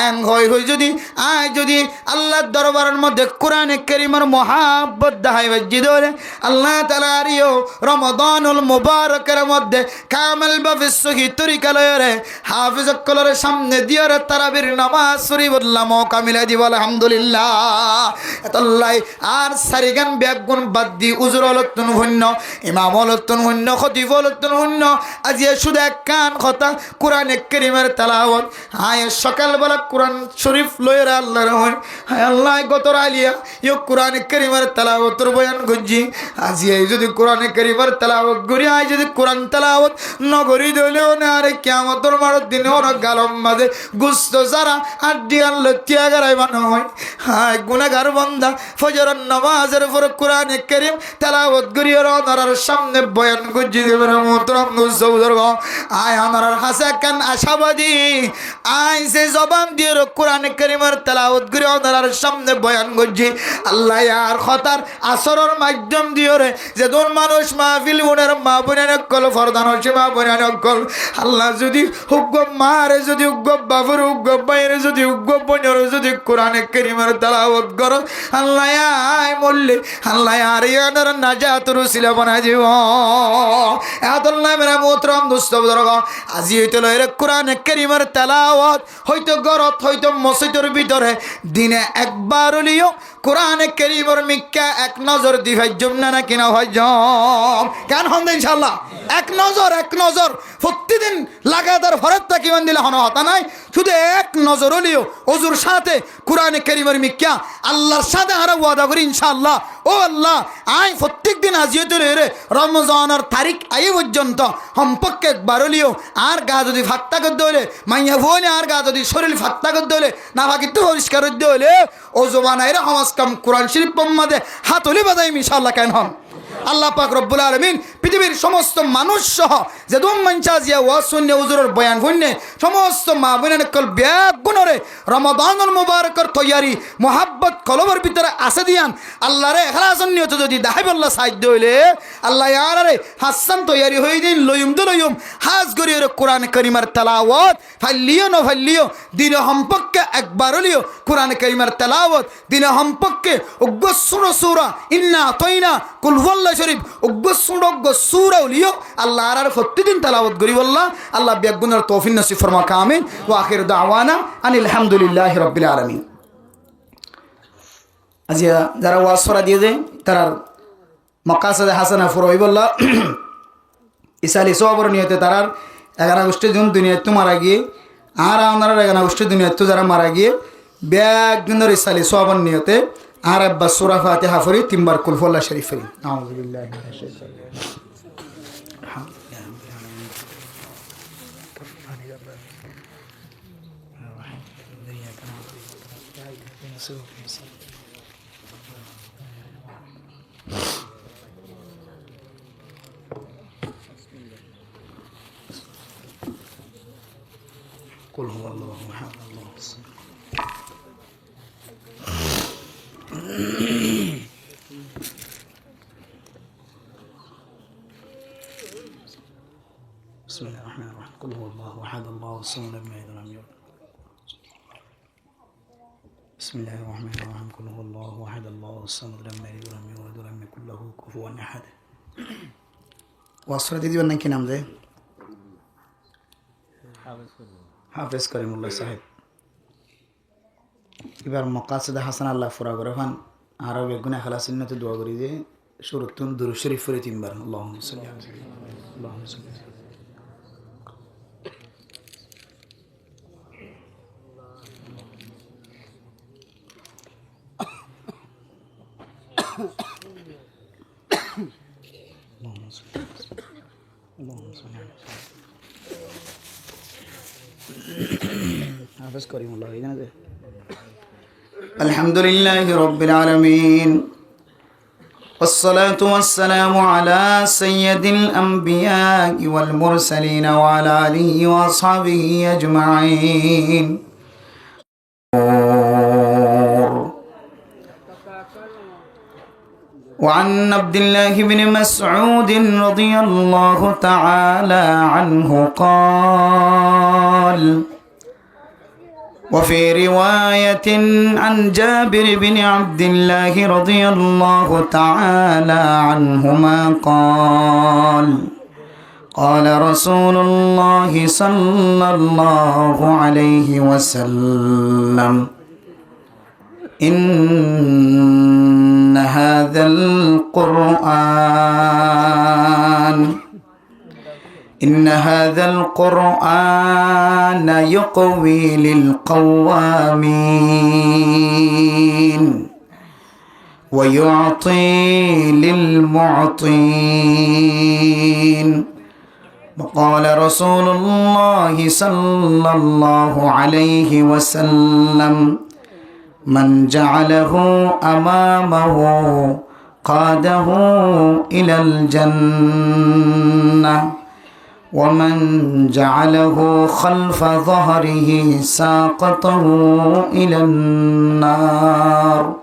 Speaker 1: এন হই যদি আয় যদি আল্লাহর দরবারের মধ্যে কোরআনে কারীমের মহাব্বত দাহাই বাজি ধরে আল্লাহ তাআলার ইও রমাদানুল মুবারকের মধ্যে কামেল ভাবে সহি তরিকা লয়রে হাফেজ কলরের সামনে দিয়ারে তারাবির নামাজ পড়ি বললাম কামিলা দিব আলহামদুলিল্লাহ। এতলাই আর সারিগান ব্যাগুন বাদ দি উজুর হলতুন শূন্য, ইমাম হলতুন শূন্য, খতিব হলতুন শূন্য, আজি শুধু এক কান কথা কোরআনে কারীমের তেলাওয়াত আয় সকালবেলা কোরআন শরীফ লয়ের আল্লাহ রহমান হায় আল্লাহ গতর আলিয়া ইও কোরআনে কারীমের তেলাওয়াতের বয়ান গজি আজি এই যদি কোরআনে কারীমের তেলাওয়াত করি আয় যদি কোরআন তেলাওয়াত নগরী দইলেও না আরে কিয়ামতের মারত দিনে ওর গালম মাঝে গুস্ত সারা আড্ডি আনলে ত্যাগারাই বানো হয় হায় গুনাহগার বান্দা ফজরের নামাজের পর কোরআনে কারীম তেলাওয়াত করি আর ওনার সামনে বয়ান গজি দেবেন মোহতরম বুজুর্গ আয় ওনার হাসে কান আশাবাদী আয় সে জবান দিয়ে কোরআনে কারীমের তেলাওয়াত করে ওনার সামনে বয়ান করছি আল্লাহ আর খতার আসরের মাধ্যম দিয়ে রে যে দোন মানুষ মাহফিল বোনের মা বোনের কল ফরদান হচ্ছে মা বোনের কল আল্লাহ যদি হুগ্গ মারে যদি হুগ্গ বাবুর হুগ্গ বাইরে যদি হুগ্গ বোনের যদি কোরআনে কারীমের তেলাওয়াত করো আল্লাহ আয় মল্লে আল্লাহ আর ইয়াদের নাজাত রুসিলা বানাই দিব। আল্লাহ মেরা মোহতরম দোস্ত বুজুর্গ আজি হইতে লইরে কোরআনে কারীমের তেলাওয়াত হয়তো গরত হয়তো মসজিদের ভিতরে দিনে একবার হলিও কোরআনে কারীমের মিক্কা এক নজর দিভাই জমনা না কিনা হয় জম কেন হন ইনশাআল্লাহ এক নজর প্রতিদিন লাগাতার ফরত তাকিমান দিলে হন হতা নাই শুধু এক নজর হলিও ওজুর সাথে কোরআনে কারীমের মিক্কা আল্লাহর সাথে হারা ওয়াদা করি ইনশাআল্লাহ ও আল্লাহ আই প্রত্যেক দিন আজিয়তে রে রমজানের তারিখ আই পর্যন্ত সম্পর্কে একবার হলিও আর গা যদি ফাত্তা করতে হলে মাইয়া ভোলে আর গা যদি শরীর ফাত্তা করতে হলে না বাকি তো পরিষ্কার হতে হলে ও জবানাইরা সমাজ কাম কোরআন শরীফ মাঝে হাত হলে বাজাই ইনশাআল্লাহ কেন হন আল্লাহ পাক রব্বুল আলামিন পৃথিবীর সমস্ত মানুষ সহ যে দম মঞ্চা জিয়া ওয়াজ শুনে হুজুরের বয়ান শুনে সমস্ত মা বোনের কল ব্যাগ গুণরে রমাদানুল মুবারকের তৈয়ারি মোহাব্বত কলবের ভিতরে আসে দিয়ান আল্লাহরে ইখলাসন নিয়ত যদি দাহিবুল্লাহ সাহায্য হইলে আল্লাহ ইয়ারে হাসান তৈয়ারি হই দিন লয়ুম হাজ করি কোরআন কারীমের তেলাওয়াত ফাল্লিও ন ফাল্লিও দিন সম্পর্কে একবার হলিও কোরআন কারীমের তেলাওয়াত দিন সম্পর্কে উগ্র সূরা ইন্না আতাইনা কুল হুয়াল্লাহ শরীফ উগ্র সূরা হলিও আল্লাহ আর প্রতিদিন তেলাওয়াত করি বললা আল্লাহ বেগুনের তৌফিক নসিব ফরমা আমিন ওয়া আখির দাওয়ানা আনিল হামদুলিল্লাহি রাব্বিল আলামিন। আজি যারা ওয়াজ করা দিয়ে দেয় তার মকাসাদে হাসানা ফুরই বললা ইসালি সবর নিয়তে তারার 11 আগস্টে জুন দুনিয়া তো মারা গিয়ে আর আপনারা 11 আগস্টে দুনিয়া তো যারা মারা গিয়ে ব্যাগ দিনের ইসালি সবর নিয়তে আর আব্বা সূরা ফাতিহা পড়ি তিনবার কুল হুয়াল্লাহ শরীফ পড়ি আউযু বিল্লাহি মিনাশ শাইতানির قل هو الله احد الله الصمد بسم الله الرحمن الرحيم قل هو الله احد الله الصمد لم يلد ولم يولد بسم الله الرحمن الرحيم قل هو الله احد الله الصمد لم يلد ولم يولد ولم يكن له كفوا احد ওয়াসরা দিদিবার নাকি নাম যায় হাফেজ করিমুল্লাহ সাহেব এবার মকাসিদে হাসান আল্লাহ ফুরা করে ফান আরো বেগুনা খালাসিন্নতে দোয়া করি যে শুরুতুন দুরূদ শরীফ পড়ে তিনবার আল্লাহুম্মা সাল্লি আলা আল্লাহুম্মা সাল্লি হাফেজ করিমুল্লাহ এখানে যে الحمد لله رب العالمين والصلاة والسلام على سيد الأنبياء والمرسلين وعلى آله وأصحابه أجمعين وعن عبد الله بن مسعود رضي الله تعالى عنه قال وفي رواية عن جابر بن عبد الله رضي الله تعالى عنهما قال قال رسول الله صلى الله عليه وسلم إن هذا القرآن يقوي للقوامين ويعطي للمعطين وقال رسول الله صلى الله عليه وسلم من جعله أمامه قاده إلى الجنة ومن جعله خلف ظهره ساقطه إلى النار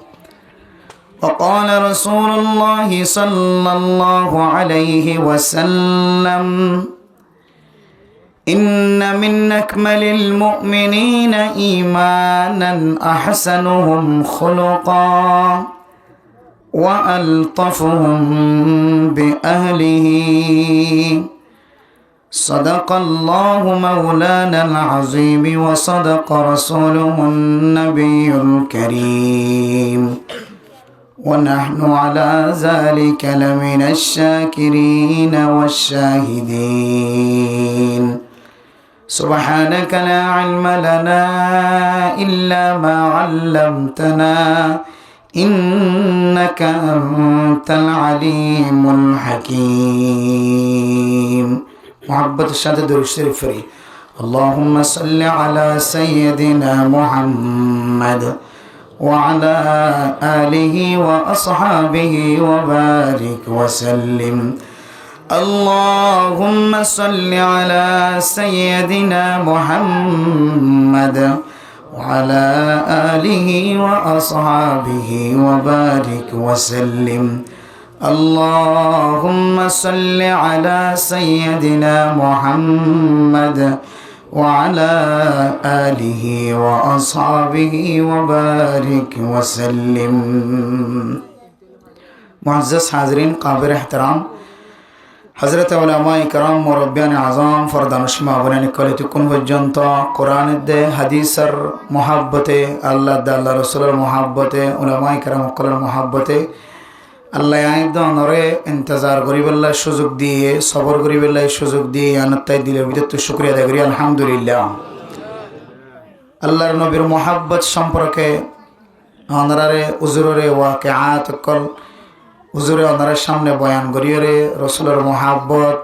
Speaker 1: وقال رسول الله صلى الله عليه وسلم إن من أكمل المؤمنين إيمانا أحسنهم خلقا وألطفهم بأهله صدق الله مولانا العظيم وصدق رسوله النبي الكريم ونحن على ذلك لمن الشاكرين والشاهدين سبحانك لا علم لنا إلا ما علمتنا إنك أنت العليم الحكيم محبت الشهادة درود الشريف فري اللهم صل على سيدنا محمد وعلى آله وأصحابه وبارك وسلم اللهم صل على سيدنا محمد وعلى آله وأصحابه وبارك وسلم اللهم صل على سيدنا محمد وعلى آله وأصحابه وبارك وسلم معزز حاضرين قابل احترام حضرت علماء کرام مربیان اعظام فردانشما بنانی کلیت کن وجنت قرآن ده حدیثر محبت اللہ ده اللہ رسول محبت علماء کرام قلر محبت আল্লাহ আইদন ওরে ইন্তজার করিবেল্লাহ সুযোগ দিয়ে সবর করিবেল্লাহ সুযোগ দিয়ে আনতাই দিলের ভিতরে শুকরিয়া আদায় করি আলহামদুলিল্লাহ। আল্লাহর নবীর মোহাব্বত সম্পর্কে ওনারে উজুরে ওয়াকে আয়াত কল উজুরে ওনারের সামনে বয়ান করিয়ে রসুলের মহাব্বত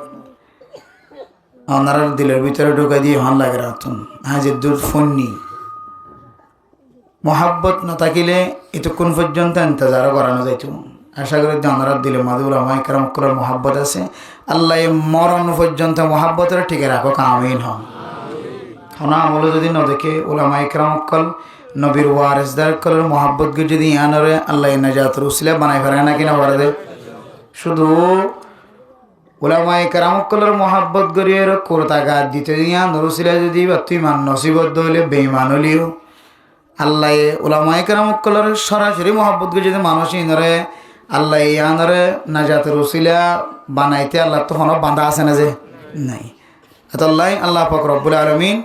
Speaker 1: ওনার দিলের ভিতরে ঢুকে দিয়ে হন লাগে রাখুন হাজির দূর ফোননি মহাব্বত না থাকিলে এতক্ষণ পর্যন্ত ইন্তজারও করানো যাইত। আশা করি যে ওনার দিলে মাদুর আমায় কারমকুলার মহাব্বত আছে আল্লাহ মরণ পর্যন্ত মহাব্বতের টিকে রাখো কামিন হন হনা আমলে যদি ন দেখে ওলামাই কারমকল নবীর ওয়ারিসদার কলের মহাব্বতকে যদি ইয়ানরে আল্লাহ নাজাতের উসিলা বানাই ফেলে না কিনা বলে দে শুধু ওলামাই কারামকলের মহাব্বত গড়িয়ে কোরতা গাছ দিতে দিয়া নরুসিলা যদি বা তুই মান নসিবদ্ধ হলে বেইমান হলিও আল্লাহ ওলামাই কারামকলের সরাসরি মহাব্বতকে যদি মানুষ ইনরে আল্লাহ ইয়ানরে নাজাতের উসিলা বানাইতে আল্লাহ তো হন বাঁধা আছে না যে নাই আল্লাহ আল্লাহ পাক রব্বুল আলামিন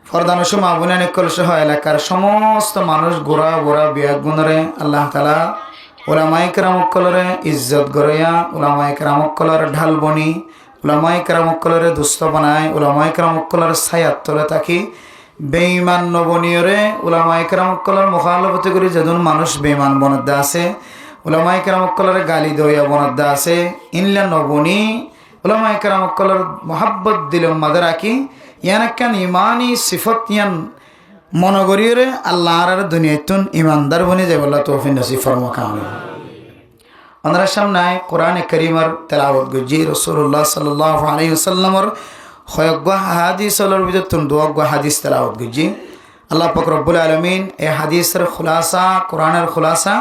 Speaker 1: ফরদানস মাহবুনা নিকল সহ এলাকার সমস্ত মানুষ গোড়া গোড়া বিয়াক গুণরে আল্লাহ তালা ওলামাই কেরামকলরে ইজ্জত গড়িয়া ওলামাই কেরামকলর ঢাল বনি ওলামাই কেরামকলরে দুস্থ বানায় ওলামাই কেরামকলর ছায়াত তলে থাকি বেঈমান নবনীয়রে ওলামাই কেরামকলর মুখালবতি করে যেদিন মানুষ বেঈমান বনদ্দা আছে ওলামাই কেরামকলরে গালি দইয়া বনদ্দা আছে ইনলা নবনী ওলামাই কেরামকলর মহাব্বত দিল মাদে রাখি ইয়ান একখান ইমানি সিফত ইয়ান মনগরীরে আল্লাহর দুনিয়াতুন ইমানদার বনে যাই বল্লা তৌফিক নসিব ফরমা কামিল ওনার সামনে কোরআন কারীমের তেলাওয়াত গুজি রাসূলুল্লাহ সাল্লাল্লাহু আলাইহি ওয়াসাল্লামের হয়জ্ঞ হাদিসের ভিতর তুন দুয়জ্ঞ হাদিস তেলাওয়াত গুজি আল্লাহ পাক রব্বুল আলামিন এই হাদিসের খুলাসা কোরআনের খুলাসা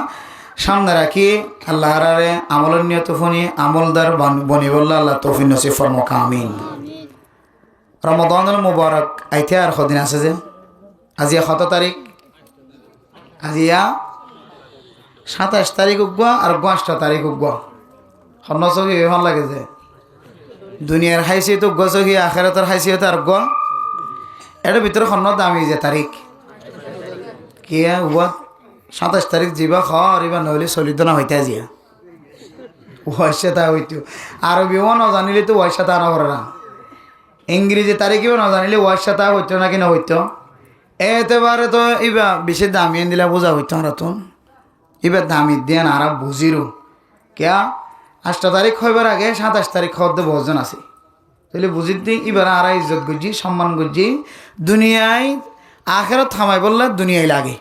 Speaker 1: সামনে রাখি আল্লাহর আমলের নিয়ত ফনি আমলদার বনি বল্লা আল্লাহ তৌফিক নসিব ফরমা কামিল রমাদানুল মুবারক আইতে আর কদিন আছে যে আজিয়া কত তারিখ আজিয়া 27 তারিখ উগুয়া আর 5 তারিখ উগুয়া হন্ন চকি ভাল লাগে যে দুনিয়ার হাইসিয়ত উগুয়া চকি আখেরাতের হাইসিয়ত আর উগুয়া এর ভিতরে হন্ন দামি যে তারিখ কি উগুয়া 27 তারিখ যাবা খরিবা নইলে চলিত না হইতে আজিয়া ওয়াইসাতা হইতো আরবিও না জানিলে তো ওয়াইসাতা না করে না ইংরেজি তারিখেও না জানিলে ওয়াইসাতা হইতো নাকি না হইতো এতেবারে তো ইবা বেশি দামিয়ে দিলে বোঝা হইতো না তো এবার দামি দিয়ে না আর বুঝিরও কেয়া 8 তারিখ হইবার আগে 27 তারিখ হওয়ার বহুজন আছে তাহলে বুঝি দিই এবার আর ইজ্জত গুজি সম্মান গুজি দুনিয়ায় আখেরত থামাই বললে দুনিয়ায় লাগে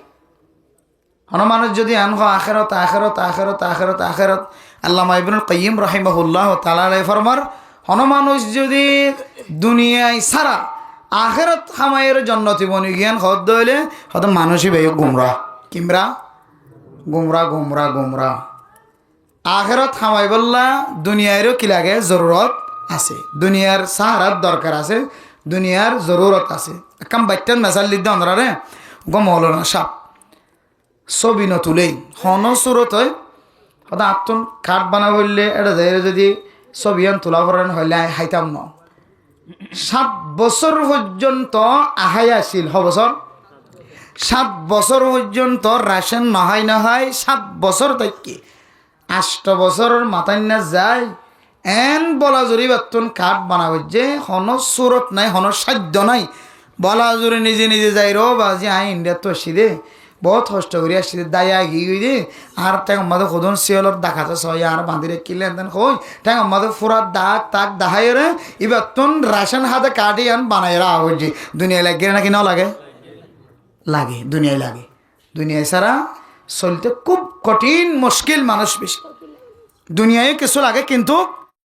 Speaker 1: হন মানুষ যদি আন আখেরত আখেরত আখেরত আখেরত আখেরত আল্লামা ইবনুল কাইয়্যিম রাহিমাহুল্লাহ তাআলা আলাইহি ফরমার হন মানুষ যদি দুনিয়ায় সারা আখেরত হামায়ের জন্নতি বনি জ্ঞান হদ হইলে হয়তো মানুষই ভাই গুমরা কিমরা গুমরা গুমরা গুমরা আখেরত হামাই বললা দুনিয়ারও কি লাগে জরুরত আছে দুনিয়ার সাহারাত দরকার আছে দুনিয়ার জরুরত আছে কাম বাইটান মেসাল লিদ্দা অন্ধ্রারে গো মৌলানা সাপ ছবি ন তুলেই হন সুরত হয় হয়তো আত্মন কাঠ বানা বললে এটা যাই যদি ছবি আন তোলা করেন হইলে হাইতাম ন 7 বছর পর্যন্ত আহাই আসিল বছর 7 বছর পর্যন্ত রাশন নহাই নহাই 7 বছর থেকে 8 বছরের মাথায় না যায় এন বলা জুড়ি বাতুন কাঠ বানাব যে হন সুরত নাই হন সাধ্য নাই বলা জুড়ে নিজে নিজে যাই রো বাজি আই ইন্ডিয়া তো আসি দে বহুত কষ্ট করে আসছি দায়া গিয়ে দে আর ট্যাং আমাদের খোদন শিয়লত দেখাতে সয় আর বাঁধিরে কিলেন দেন কই ট্যাং আমাদের ফুরা দাগ তাক দাহাই রে এবার তুন রাশন হাতে কাটি আন বানাই রা হচ্ছে দুনিয়ায় লাগে নাকি না লাগে লাগে দুনিয়ায় লাগে দুনিয়ায় সারা চলতে খুব কঠিন মুশকিল মানুষ বেশি দুনিয়ায় কিছু লাগে কিন্তু